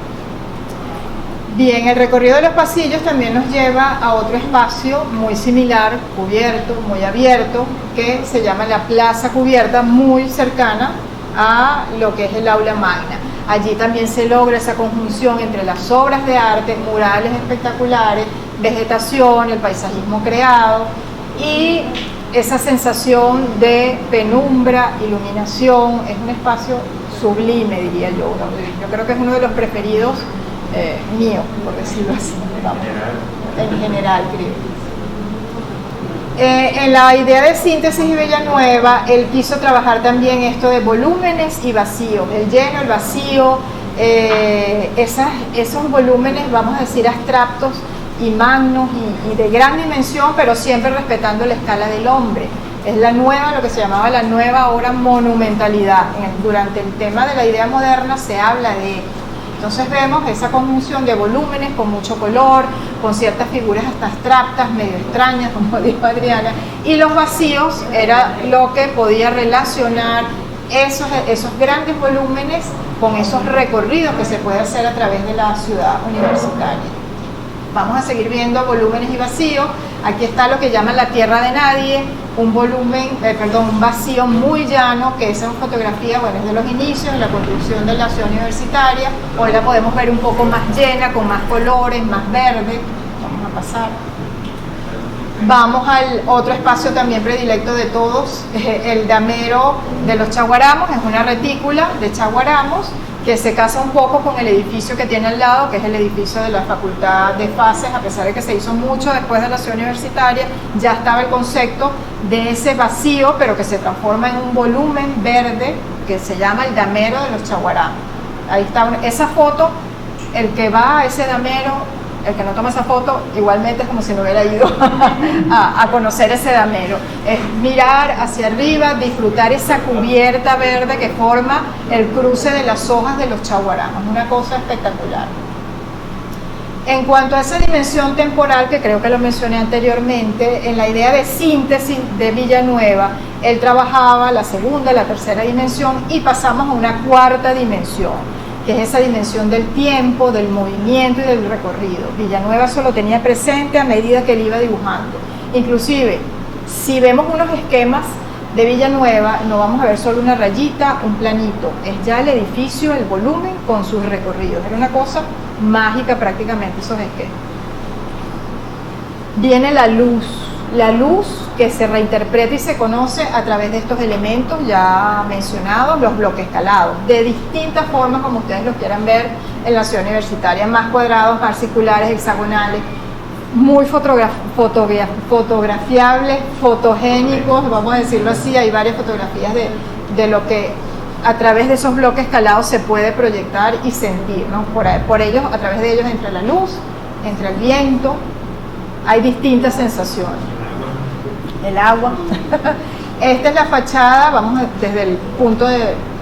S6: Bien, el recorrido de los pasillos también nos lleva a otro espacio muy similar, cubierto, muy abierto, que se llama la Plaza Cubierta, muy cercana a lo que es el aula magna. Allí también se logra esa conjunción entre las obras de arte, murales espectaculares, vegetación, el paisajismo creado y esa sensación de penumbra, iluminación. Es un espacio sublime, diría yo. Yo creo que es uno de los preferidos mío, por decirlo así, vamos, en general creo. En la idea de síntesis de Villanueva, él quiso trabajar también esto de volúmenes y vacíos, el lleno, el vacío, esos volúmenes, vamos a decir, abstractos y magnos y de gran dimensión, pero siempre respetando la escala del hombre. Es la nueva, lo que se llamaba la nueva ahora monumentalidad. Durante el tema de la idea moderna se habla de. Entonces vemos esa conjunción de volúmenes con mucho color, con ciertas figuras hasta abstractas, medio extrañas, como dijo Adriana, y los vacíos era lo que podía relacionar esos grandes volúmenes con esos recorridos que se puede hacer a través de la ciudad universitaria. Vamos a seguir viendo volúmenes y vacíos. Aquí está lo que llaman la tierra de nadie, un vacío muy llano, que esa fotografía, bueno, es de los inicios de la construcción de la ciudad universitaria. Hoy la podemos ver un poco más llena, con más colores, más verde. Vamos a pasar. Vamos al otro espacio también predilecto de todos, el damero de los chaguaramos. Es una retícula de chaguaramos que se casa un poco con el edificio que tiene al lado, que es el edificio de la Facultad de Fases. A pesar de que se hizo mucho después de la ciudad universitaria, ya estaba el concepto de ese vacío, pero que se transforma en un volumen verde que se llama el damero de los chaguaramos. Ahí está esa foto. El que va a ese damero, el que no toma esa foto, igualmente es como si no hubiera ido a conocer ese damero. Es mirar hacia arriba, disfrutar esa cubierta verde que forma el cruce de las hojas de los chaguaramos. Una cosa espectacular. En cuanto a esa dimensión temporal, que creo que lo mencioné anteriormente, en la idea de síntesis de Villanueva, él trabajaba la segunda, la tercera dimensión y pasamos a una cuarta dimensión, que es esa dimensión del tiempo, del movimiento y del recorrido. Villanueva eso lo tenía presente a medida que él iba dibujando. Inclusive, si vemos unos esquemas de Villanueva, no vamos a ver solo una rayita, un planito, es ya el edificio, el volumen con sus recorridos. Era una cosa mágica prácticamente esos esquemas. Viene la luz que se reinterpreta y se conoce a través de estos elementos ya mencionados, los bloques escalados, de distintas formas como ustedes los quieran ver en la ciudad universitaria, más cuadrados, más circulares, hexagonales, muy fotografiables, fotogénicos, vamos a decirlo así. Hay varias fotografías de lo que a través de esos bloques escalados se puede proyectar y sentir, ¿no? Por ellos, a través de ellos entra la luz, entra el viento, hay distintas sensaciones. El agua. Esta es la fachada, vamos desde el punto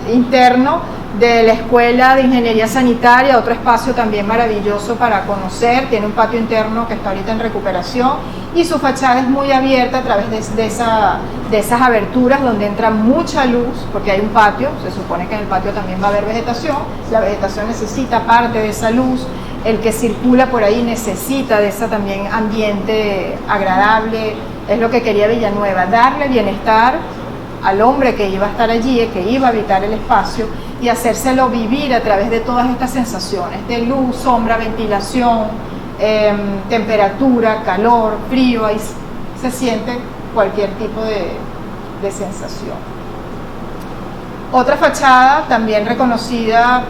S6: interno de la Escuela de Ingeniería Sanitaria, otro espacio también maravilloso para conocer. Tiene un patio interno que está ahorita en recuperación y su fachada es muy abierta a través de esas aberturas donde entra mucha luz, porque hay un patio, se supone que en el patio también va a haber vegetación. La vegetación necesita parte de esa luz, el que circula por ahí necesita de ese también ambiente agradable. Es lo que quería Villanueva, darle bienestar al hombre que iba a estar allí, que iba a habitar el espacio, y hacérselo vivir a través de todas estas sensaciones de luz, sombra, ventilación, temperatura, calor, frío. Ahí se siente cualquier tipo de sensación. Otra fachada también reconocida,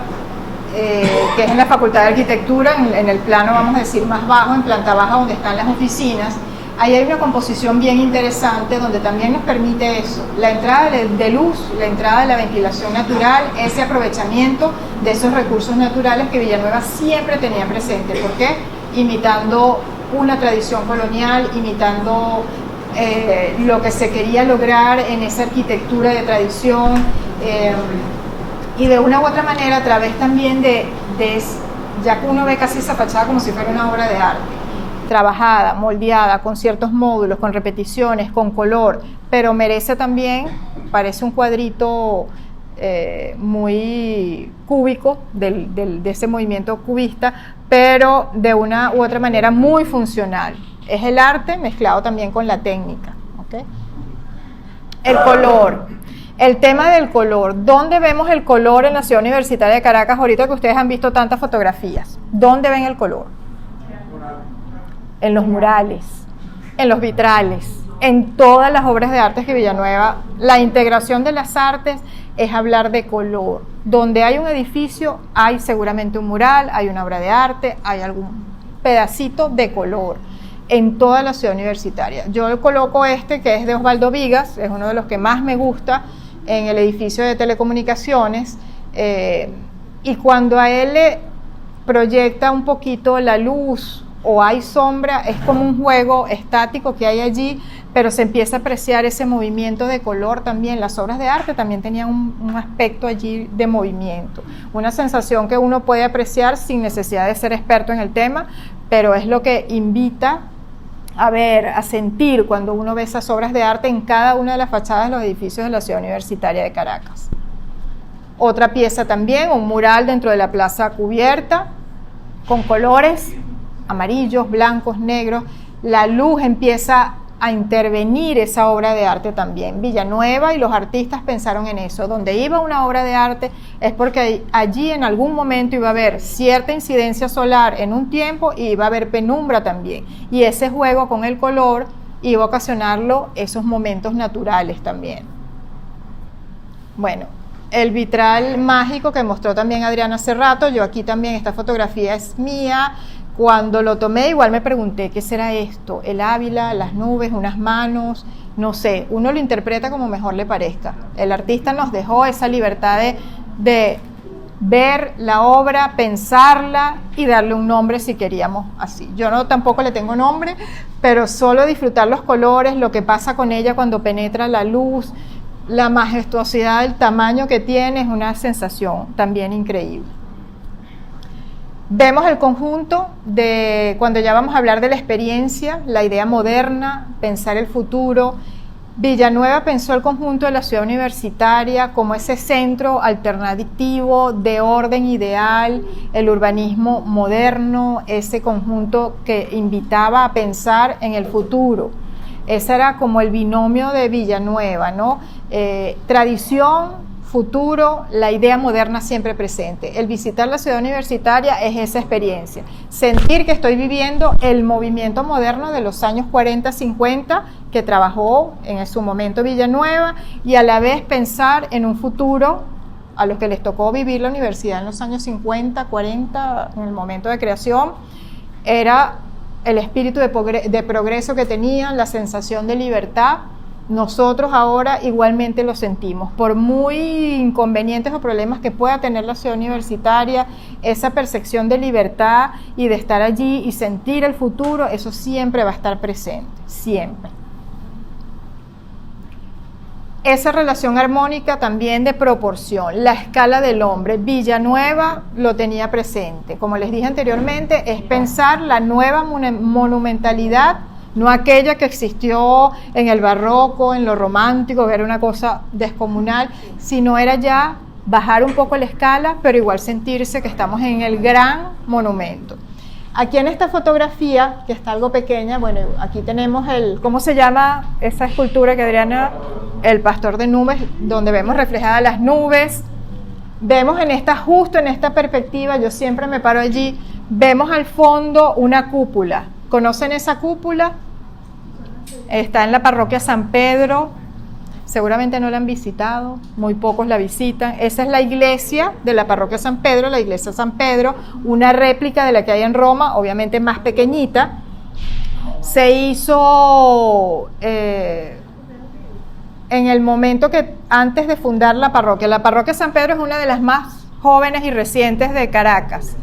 S6: que es en la Facultad de Arquitectura, en el plano, vamos a decir, más bajo, en planta baja donde están las oficinas. Ahí hay una composición bien interesante donde también nos permite eso, la entrada de luz, la entrada de la ventilación natural, ese aprovechamiento de esos recursos naturales que Villanueva siempre tenía presente. ¿Por qué? Imitando una tradición colonial, imitando lo que se quería lograr en esa arquitectura de tradición, y de una u otra manera a través también ya que uno ve casi esa fachada como si fuera una obra de arte, trabajada, moldeada, con ciertos módulos, con repeticiones, con color, pero merece también, parece un cuadrito muy cúbico de ese movimiento cubista, pero de una u otra manera muy funcional. Es el arte mezclado también con la técnica. ¿Okay? El color. El tema del color. ¿Dónde vemos el color en la Ciudad Universitaria de Caracas ahorita que ustedes han visto tantas fotografías? ¿Dónde ven el color? En los murales, en los vitrales, en todas las obras de arte que Villanueva. La integración de las artes es hablar de color. Donde hay un edificio hay seguramente un mural, hay una obra de arte, hay algún pedacito de color en toda la Ciudad Universitaria. Yo coloco que es de Osvaldo Vigas, es uno de los que más me gusta, en el edificio de telecomunicaciones, y cuando a él le proyecta un poquito la luz o hay sombra, es como un juego estático que hay allí, pero se empieza a apreciar ese movimiento de color también. Las obras de arte también tenían un aspecto allí de movimiento, una sensación que uno puede apreciar sin necesidad de ser experto en el tema, pero es lo que invita a ver, a sentir cuando uno ve esas obras de arte en cada una de las fachadas de los edificios de la Ciudad Universitaria de Caracas. Otra pieza también, un mural dentro de la plaza cubierta, con colores amarillos, blancos, negros. La luz empieza a intervenir esa obra de arte también. Villanueva y los artistas pensaron en eso. Donde iba una obra de arte es porque allí en algún momento iba a haber cierta incidencia solar en un tiempo y iba a haber penumbra también. Y ese juego con el color iba a ocasionarlo esos momentos naturales también. Bueno, el vitral mágico que mostró también Adriana hace rato, yo aquí también, esta fotografía es mía. Cuando lo tomé igual me pregunté, ¿qué será esto? El Ávila, las nubes, unas manos, no sé, uno lo interpreta como mejor le parezca. El artista nos dejó esa libertad de ver la obra, pensarla y darle un nombre si queríamos así. Yo tampoco le tengo nombre, pero solo disfrutar los colores, lo que pasa con ella cuando penetra la luz, la majestuosidad, el tamaño que tiene, es una sensación también increíble. Vemos el conjunto de cuando ya vamos a hablar de la experiencia, la idea moderna, pensar el futuro. Villanueva pensó el conjunto de la Ciudad Universitaria como ese centro alternativo de orden ideal, el urbanismo moderno, ese conjunto que invitaba a pensar en el futuro. Ese era como el binomio de Villanueva, ¿no? Tradición, futuro, la idea moderna siempre presente. El visitar la Ciudad Universitaria es esa experiencia. Sentir que estoy viviendo el movimiento moderno de los años 40, 50, que trabajó en su momento Villanueva, y a la vez pensar en un futuro a los que les tocó vivir la universidad en los años 50, 40, en el momento de creación. Era el espíritu de progreso que tenían, la sensación de libertad. Nosotros ahora igualmente lo sentimos, por muy inconvenientes o problemas que pueda tener la Ciudad Universitaria, esa percepción de libertad y de estar allí y sentir el futuro, eso siempre va a estar presente, siempre. Esa relación armónica también de proporción, la escala del hombre, Villanueva lo tenía presente. Como les dije anteriormente, es pensar la nueva monumentalidad, no aquella que existió en el barroco, en lo romántico, que era una cosa descomunal, sino era ya bajar un poco la escala, pero igual sentirse que estamos en el gran monumento. Aquí en esta fotografía, que está algo pequeña, bueno, aquí tenemos ¿cómo se llama esa escultura que Adriana? El Pastor de Nubes, donde vemos reflejadas las nubes. Vemos justo en esta perspectiva, yo siempre me paro allí, vemos al fondo una cúpula. ¿Conocen esa cúpula? está en la parroquia San Pedro. Seguramente no la han visitado, muy pocos la visitan. Esa es la iglesia de la parroquia San Pedro, la iglesia San Pedro, una réplica de la que hay en Roma, obviamente más pequeñita. Se hizo en el momento que antes de fundar la parroquia. La parroquia San Pedro es una de las más jóvenes y recientes de Caracas.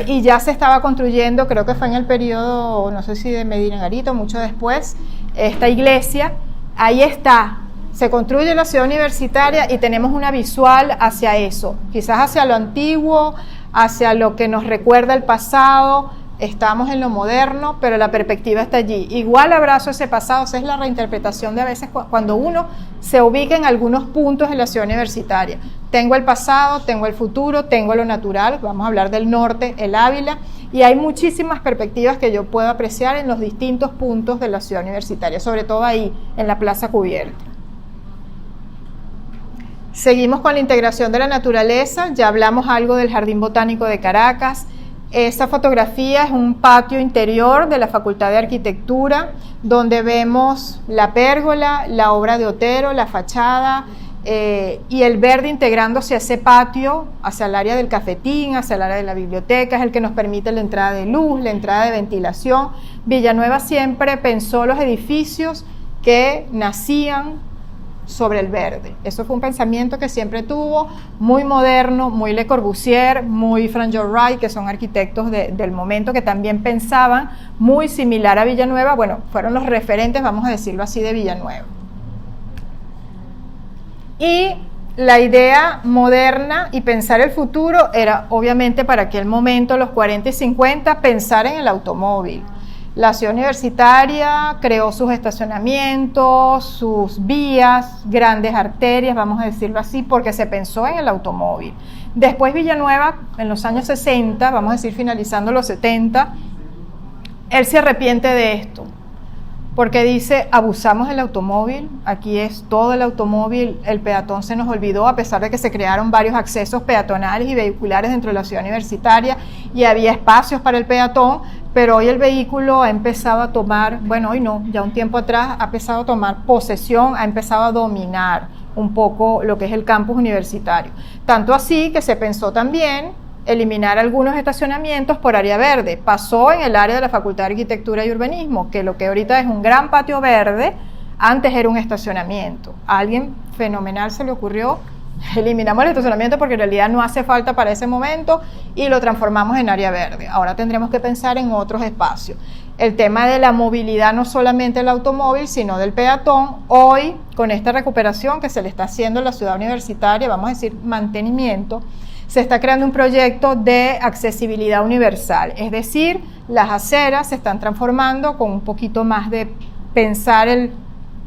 S6: Y ya se estaba construyendo, creo que fue en el periodo, no sé si de Medina Garita o mucho después, esta iglesia. Ahí está, se construye la ciudad universitaria y tenemos una visual hacia eso, quizás hacia lo antiguo, hacia lo que nos recuerda el pasado. Estamos en lo moderno, pero la perspectiva está allí. Igual abrazo ese pasado, esa es la reinterpretación de a veces cuando uno se ubica en algunos puntos de la ciudad universitaria. Tengo el pasado, tengo el futuro, tengo lo natural, vamos a hablar del norte, el Ávila, y hay muchísimas perspectivas que yo puedo apreciar en los distintos puntos de la ciudad universitaria, sobre todo ahí, en la Plaza Cubierta. Seguimos con la integración de la naturaleza, ya hablamos algo del Jardín Botánico de Caracas. Esta fotografía es un patio interior de la Facultad de Arquitectura, donde vemos la pérgola, la obra de Otero, la fachada y el verde integrándose a ese patio, hacia el área del cafetín, hacia el área de la biblioteca, es el que nos permite la entrada de luz, la entrada de ventilación. Villanueva siempre pensó los edificios que nacían sobre el verde. Eso fue un pensamiento que siempre tuvo, muy moderno, muy Le Corbusier, muy Frank Lloyd Wright, que son arquitectos del momento que también pensaban muy similar a Villanueva. Bueno, fueron los referentes, vamos a decirlo así, de Villanueva. Y la idea moderna y pensar el futuro era obviamente para aquel momento, los 40 y 50, pensar en el automóvil. La ciudad universitaria creó sus estacionamientos, sus vías, grandes arterias, vamos a decirlo así, porque se pensó en el automóvil. Después Villanueva, en los años 60, vamos a decir finalizando los 70, él se arrepiente de esto, porque dice, abusamos del automóvil, aquí es todo el automóvil, el peatón se nos olvidó, a pesar de que se crearon varios accesos peatonales y vehiculares dentro de la ciudad universitaria y había espacios para el peatón, pero hoy el vehículo ha empezado a tomar, bueno, hoy no, ya un tiempo atrás ha empezado a tomar posesión, ha empezado a dominar un poco lo que es el campus universitario. Tanto así que se pensó también eliminar algunos estacionamientos por área verde. Pasó en el área de la Facultad de Arquitectura y Urbanismo, que lo que ahorita es un gran patio verde, antes era un estacionamiento. A alguien fenomenal se le ocurrió, eliminamos el estacionamiento porque en realidad no hace falta para ese momento y lo transformamos en área verde. Ahora tendremos que pensar en otros espacios. El tema de la movilidad, no solamente del automóvil, sino del peatón. Hoy, con esta recuperación que se le está haciendo a la ciudad universitaria, vamos a decir mantenimiento, se está creando un proyecto de accesibilidad universal. Es decir, las aceras se están transformando con un poquito más de pensar en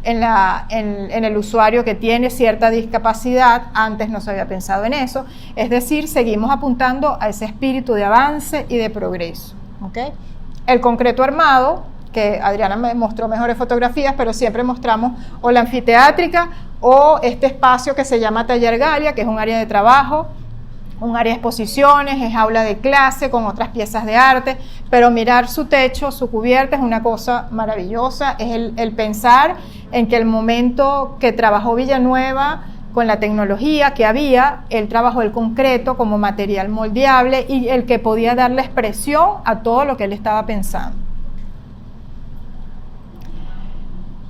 S6: el usuario que tiene cierta discapacidad. Antes no se había pensado en eso. Es decir, seguimos apuntando a ese espíritu de avance y de progreso. ¿Okay? El concreto armado, que Adriana me mostró mejores fotografías, pero siempre mostramos o la anfiteátrica o este espacio que se llama Taller Galia, que es un área de trabajo, un área de exposiciones, es aula de clase con otras piezas de arte, pero mirar su techo, su cubierta es una cosa maravillosa, es el pensar en que el momento que trabajó Villanueva con la tecnología que había, él trabajó el concreto como material moldeable y el que podía darle expresión a todo lo que él estaba pensando.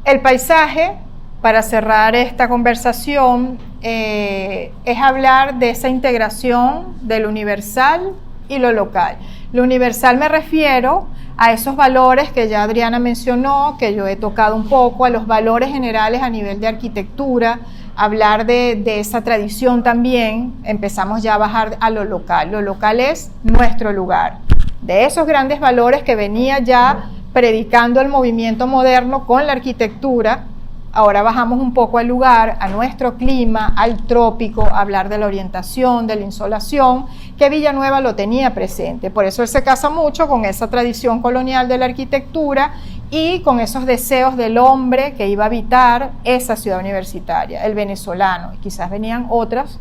S6: El paisaje, para cerrar esta conversación, es hablar de esa integración de lo universal y lo local. Lo universal me refiero a esos valores que ya Adriana mencionó, que yo he tocado un poco, a los valores generales a nivel de arquitectura, hablar de esa tradición también. Empezamos ya a bajar a lo local. Lo local es nuestro lugar. De esos grandes valores que venía ya predicando el movimiento moderno con la arquitectura, ahora bajamos un poco al lugar, a nuestro clima, al trópico, a hablar de la orientación, de la insolación, que Villanueva lo tenía presente. Por eso él se casa mucho con esa tradición colonial de la arquitectura y con esos deseos del hombre que iba a habitar esa ciudad universitaria, el venezolano. Y quizás venían otros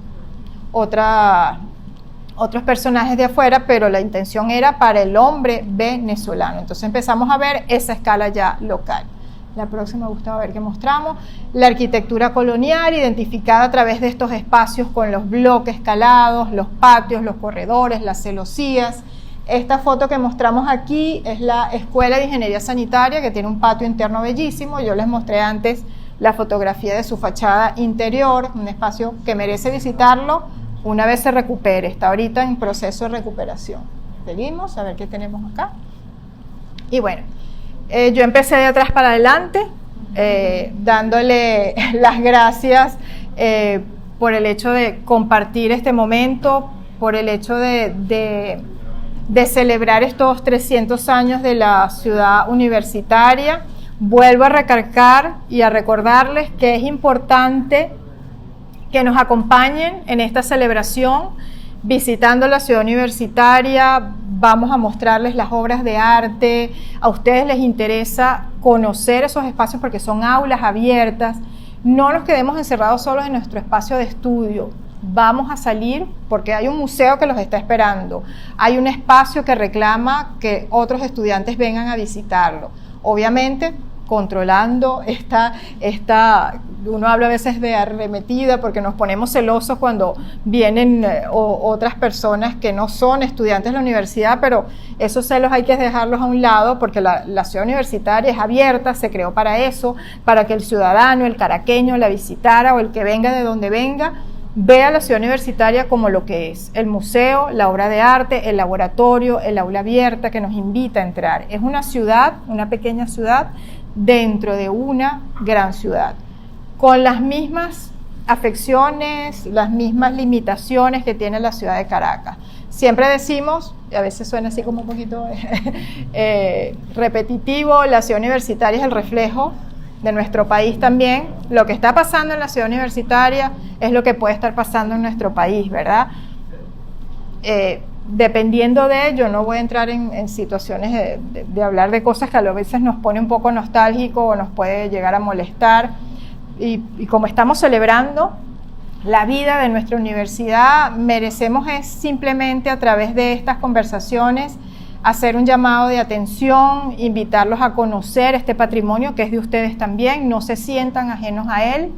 S6: personajes de afuera, pero la intención era para el hombre venezolano. Entonces empezamos a ver esa escala ya local. La próxima, Gustavo, a ver qué mostramos. La arquitectura colonial, identificada a través de estos espacios con los bloques calados, los patios, los corredores, las celosías. Esta foto que mostramos aquí es la Escuela de Ingeniería Sanitaria, que tiene un patio interno bellísimo. Yo les mostré antes la fotografía de su fachada interior, un espacio que merece visitarlo una vez se recupere. Está ahorita en proceso de recuperación. Seguimos, a ver qué tenemos acá. Y bueno, yo empecé de atrás para adelante, dándole las gracias por el hecho de compartir este momento, por el hecho de celebrar estos 300 años de la ciudad universitaria. Vuelvo a recalcar y a recordarles que es importante que nos acompañen en esta celebración visitando la ciudad universitaria. Vamos a mostrarles las obras de arte. A ustedes les interesa conocer esos espacios porque son aulas abiertas. No nos quedemos encerrados solos en nuestro espacio de estudio. Vamos a salir porque hay un museo que los está esperando. Hay un espacio que reclama que otros estudiantes vengan a visitarlo. Obviamente, controlando uno habla a veces de arremetida porque nos ponemos celosos cuando vienen otras personas que no son estudiantes de la universidad, pero esos celos hay que dejarlos a un lado porque la ciudad universitaria es abierta, se creó para eso, para que el ciudadano, el caraqueño la visitara o el que venga de donde venga, vea la ciudad universitaria como lo que es, el museo, la obra de arte, el laboratorio, el aula abierta que nos invita a entrar. Es una ciudad, una pequeña ciudad, dentro de una gran ciudad, con las mismas afecciones, las mismas limitaciones que tiene la ciudad de Caracas. Siempre decimos, y a veces suena así como un poquito repetitivo, la ciudad universitaria es el reflejo de nuestro país también. Lo que está pasando en la ciudad universitaria es lo que puede estar pasando en nuestro país, ¿verdad? Dependiendo de ello, no voy a entrar en situaciones de hablar de cosas que a veces nos pone un poco nostálgico o nos puede llegar a molestar. Y como estamos celebrando la vida de nuestra universidad, merecemos simplemente a través de estas conversaciones hacer un llamado de atención, invitarlos a conocer este patrimonio que es de ustedes también, no se sientan ajenos a él.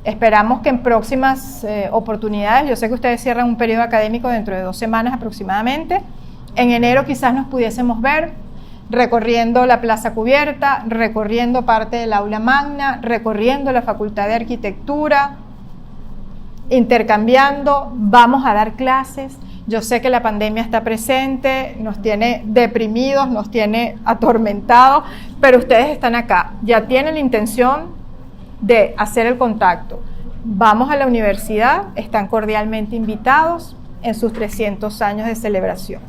S6: Esperamos que en próximas oportunidades, yo sé que ustedes cierran un periodo académico dentro de 2 semanas aproximadamente, en enero quizás nos pudiésemos ver recorriendo la Plaza Cubierta, recorriendo parte del aula magna, recorriendo la Facultad de Arquitectura, intercambiando, vamos a dar clases. Yo sé que la pandemia está presente, nos tiene deprimidos, nos tiene atormentados, pero ustedes están acá, ya tienen la intención de hacer el contacto. Vamos a la universidad, están cordialmente invitados en sus 300 años de celebración.